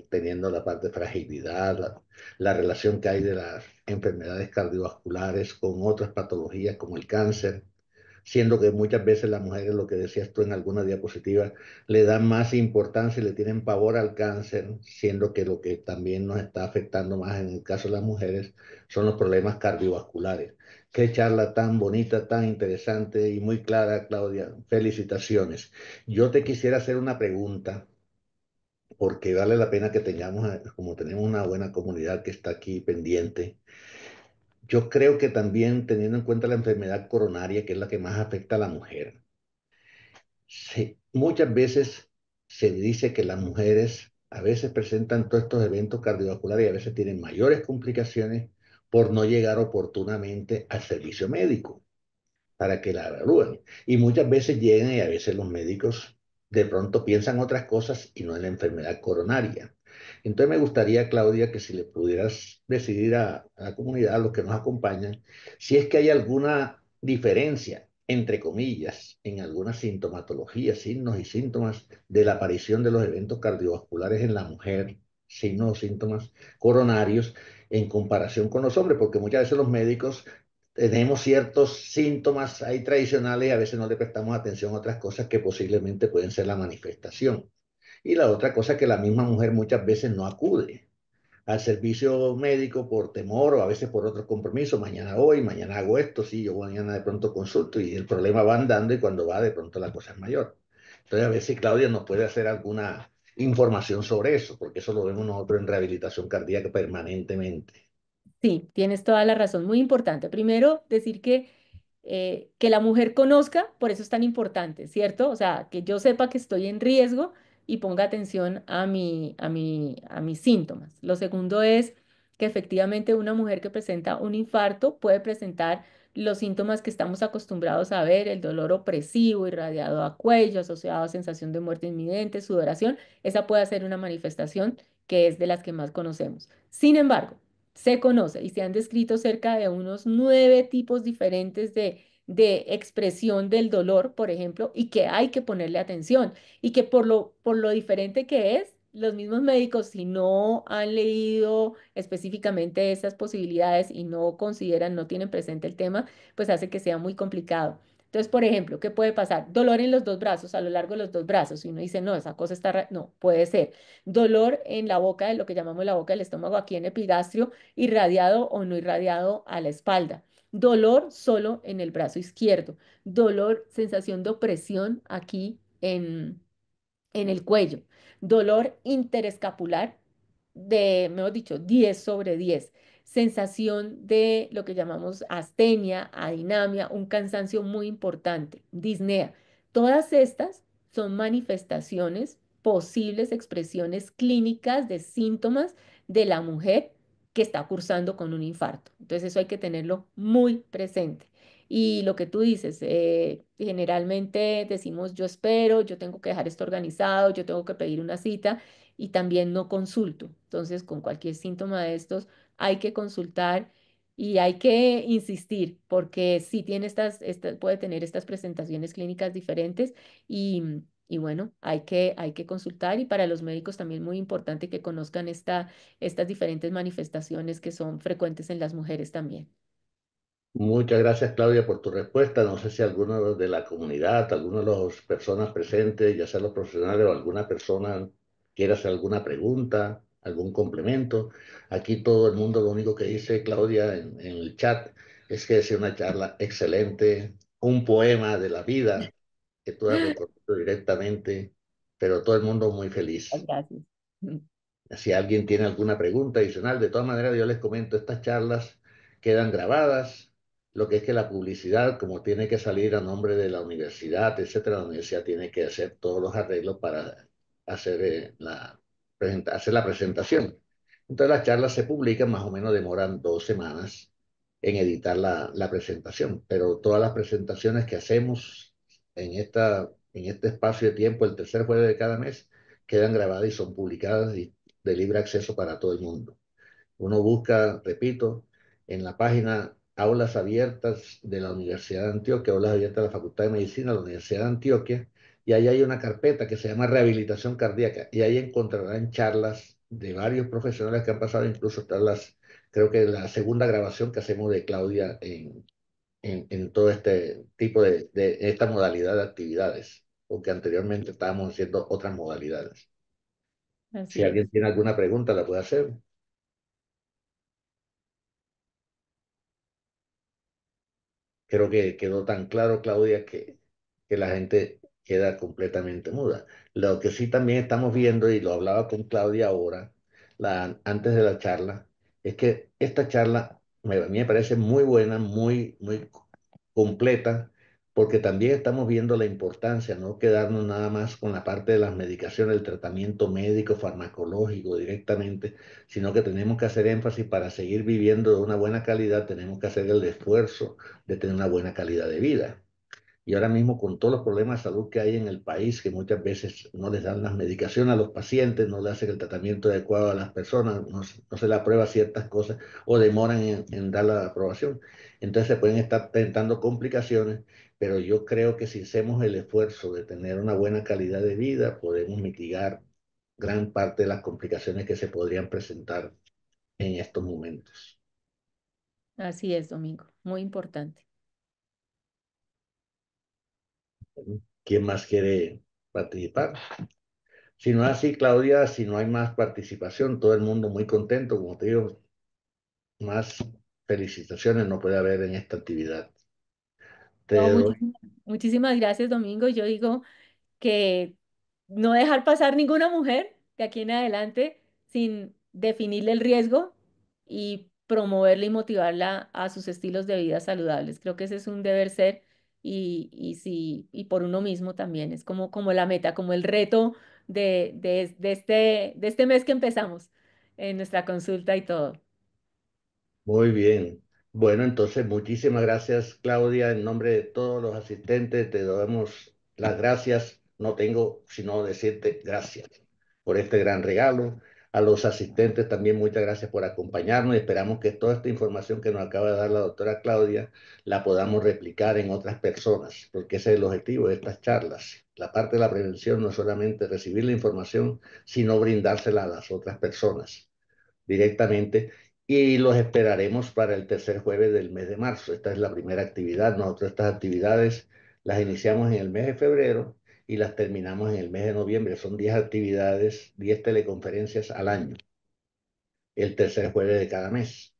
teniendo la parte de fragilidad, la relación que hay de las enfermedades cardiovasculares con otras patologías como el cáncer, siendo que muchas veces las mujeres, lo que decías tú en alguna diapositiva, le dan más importancia y le tienen pavor al cáncer, siendo que lo que también nos está afectando más en el caso de las mujeres son los problemas cardiovasculares. Qué charla tan bonita, tan interesante y muy clara, Claudia. Felicitaciones. Yo te quisiera hacer una pregunta, porque vale la pena que tengamos, como tenemos una buena comunidad que está aquí pendiente. Yo creo que también teniendo en cuenta la enfermedad coronaria, que es la que más afecta a la mujer, muchas veces se dice que las mujeres a veces presentan todos estos eventos cardiovasculares y a veces tienen mayores complicaciones por no llegar oportunamente al servicio médico para que la evalúen. Y muchas veces llegan y a veces los médicos de pronto piensan otras cosas y no en la enfermedad coronaria. Entonces me gustaría, Claudia, que si le pudieras decidir a la comunidad, a los que nos acompañan, si es que hay alguna diferencia, entre comillas, en algunas sintomatologías, signos y síntomas de la aparición de los eventos cardiovasculares en la mujer, signos o síntomas coronarios en comparación con los hombres, porque muchas veces los médicos tenemos ciertos síntomas ahí tradicionales y a veces no le prestamos atención a otras cosas que posiblemente pueden ser la manifestación. Y la otra cosa es que la misma mujer muchas veces no acude al servicio médico por temor o a veces por otros compromisos. Mañana voy, mañana hago esto, sí, yo mañana de pronto consulto y el problema va andando y cuando va de pronto la cosa es mayor. Entonces a ver si Claudia nos puede hacer alguna información sobre eso, porque eso lo vemos nosotros en rehabilitación cardíaca permanentemente. Sí, tienes toda la razón. Muy importante. Primero, decir que que la mujer conozca, por eso es tan importante, ¿cierto? O sea, que yo sepa que estoy en riesgo y ponga atención a mis síntomas. Lo segundo es que efectivamente una mujer que presenta un infarto puede presentar los síntomas que estamos acostumbrados a ver, el dolor opresivo, irradiado a cuello, asociado a sensación de muerte inminente, sudoración. Esa puede ser una manifestación que es de las que más conocemos. Sin embargo, se conoce y se han descrito cerca de unos 9 tipos diferentes de expresión del dolor, por ejemplo, y que hay que ponerle atención y que por lo diferente que es, los mismos médicos, si no han leído específicamente estas posibilidades y no consideran, no tienen presente el tema, pues hace que sea muy complicado. Entonces, por ejemplo, ¿qué puede pasar? Dolor en los dos brazos, a lo largo de los dos brazos. Y uno dice, no, esa cosa está... No, puede ser. Dolor en la boca, de lo que llamamos la boca del estómago, aquí en epigastrio, irradiado o no irradiado a la espalda. Dolor solo en el brazo izquierdo. Dolor, sensación de opresión aquí en el cuello. Dolor interescapular de, mejor dicho, 10/10. Sensación de lo que llamamos astenia, adinamia, un cansancio muy importante, disnea. Todas estas son manifestaciones, posibles expresiones clínicas de síntomas de la mujer que está cursando con un infarto. Entonces eso hay que tenerlo muy presente. Y lo que tú dices, generalmente decimos, yo espero, yo tengo que dejar esto organizado, yo tengo que pedir una cita y también no consulto. Entonces, con cualquier síntoma de estos, hay que consultar y hay que insistir porque sí tiene puede tener estas presentaciones clínicas diferentes y bueno, hay que consultar y para los médicos también muy importante que conozcan estas diferentes manifestaciones que son frecuentes en las mujeres también. Muchas gracias, Claudia, por tu respuesta. No sé si alguno de la comunidad, alguno de las personas presentes, ya sea los profesionales o alguna persona quiera hacer alguna pregunta, algún complemento. Aquí todo el mundo lo único que dice, Claudia, en el chat es que es una charla excelente, un poema de la vida que tú has recorrido directamente, pero todo el mundo muy Muchas feliz. gracias. Si alguien tiene alguna pregunta adicional, de todas maneras yo les comento, estas charlas quedan grabadas, lo que es que la publicidad, como tiene que salir a nombre de la universidad, etcétera, la universidad tiene que hacer todos los arreglos para hacer, hacer la presentación. Entonces las charlas se publican, más o menos demoran 2 semanas en editar la presentación, pero todas las presentaciones que hacemos en este espacio de tiempo, el tercer jueves de cada mes, quedan grabadas y son publicadas y de libre acceso para todo el mundo. Uno busca, repito, en la página Aulas Abiertas de la Universidad de Antioquia, Aulas Abiertas de la Facultad de Medicina de la Universidad de Antioquia, y ahí hay una carpeta que se llama Rehabilitación Cardíaca, y ahí encontrarán charlas de varios profesionales que han pasado, incluso están creo que la segunda grabación que hacemos de Claudia en todo este tipo de esta modalidad de actividades, porque anteriormente estábamos haciendo otras modalidades. Si Así alguien es. tiene alguna pregunta, la puede hacer. Creo que quedó tan claro, Claudia, que la gente queda completamente muda. Lo que sí también estamos viendo, y lo hablaba con Claudia ahora, antes de la charla, es que esta charla a mí me parece muy buena, muy completa, porque también estamos viendo la importancia, no quedarnos nada más con la parte de las medicaciones, el tratamiento médico, farmacológico directamente, sino que tenemos que hacer énfasis para seguir viviendo de una buena calidad, tenemos que hacer el esfuerzo de tener una buena calidad de vida. Y ahora mismo con todos los problemas de salud que hay en el país, que muchas veces no les dan las medicaciones a los pacientes, no le hacen el tratamiento adecuado a las personas, no se le aprueba ciertas cosas o demoran en dar la aprobación. Entonces se pueden estar presentando complicaciones, pero yo creo que si hacemos el esfuerzo de tener una buena calidad de vida, podemos mitigar gran parte de las complicaciones que se podrían presentar en estos momentos. Así es, Domingo. Muy importante. ¿Quién más quiere participar? Si no es así, Claudia, si no hay más participación, todo el mundo muy contento, como te digo, más felicitaciones no puede haber en esta actividad. No, Te doy, muchísimas gracias, Domingo. Yo digo que no dejar pasar ninguna mujer de aquí en adelante sin definirle el riesgo y promoverla y motivarla a sus estilos de vida saludables. Creo que ese es un deber ser y sí, y por uno mismo también. Es como la meta, como el reto de este mes que empezamos en nuestra consulta y todo. Muy bien. Bueno, entonces muchísimas gracias, Claudia. En nombre de todos los asistentes, te damos las gracias. No tengo sino decirte gracias por este gran regalo. A los asistentes también muchas gracias por acompañarnos y esperamos que toda esta información que nos acaba de dar la doctora Claudia la podamos replicar en otras personas, porque ese es el objetivo de estas charlas. La parte de la prevención no es solamente recibir la información, sino brindársela a las otras personas directamente y los esperaremos para el tercer jueves del mes de marzo. Esta es la primera actividad. Nosotros estas actividades las iniciamos en el mes de febrero y las terminamos en el mes de noviembre. Son 10 actividades, 10 teleconferencias al año, el tercer jueves de cada mes.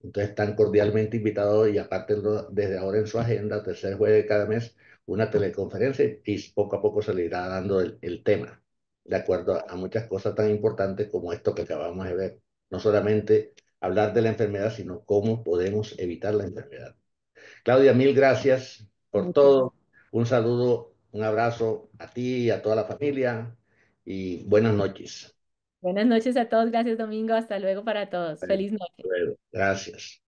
Entonces están cordialmente invitados y aparte desde ahora en su agenda, tercer jueves de cada mes, una teleconferencia y poco a poco se le irá dando el tema, de acuerdo a muchas cosas tan importantes como esto que acabamos de ver. No solamente hablar de la enfermedad, sino cómo podemos evitar la enfermedad. Claudia, mil gracias por Muchísimas. todo. Un saludo, un abrazo a ti y a toda la familia y buenas noches. Buenas noches a todos. Gracias, Domingo. Hasta luego para todos. Bueno, Feliz noche. bueno, gracias.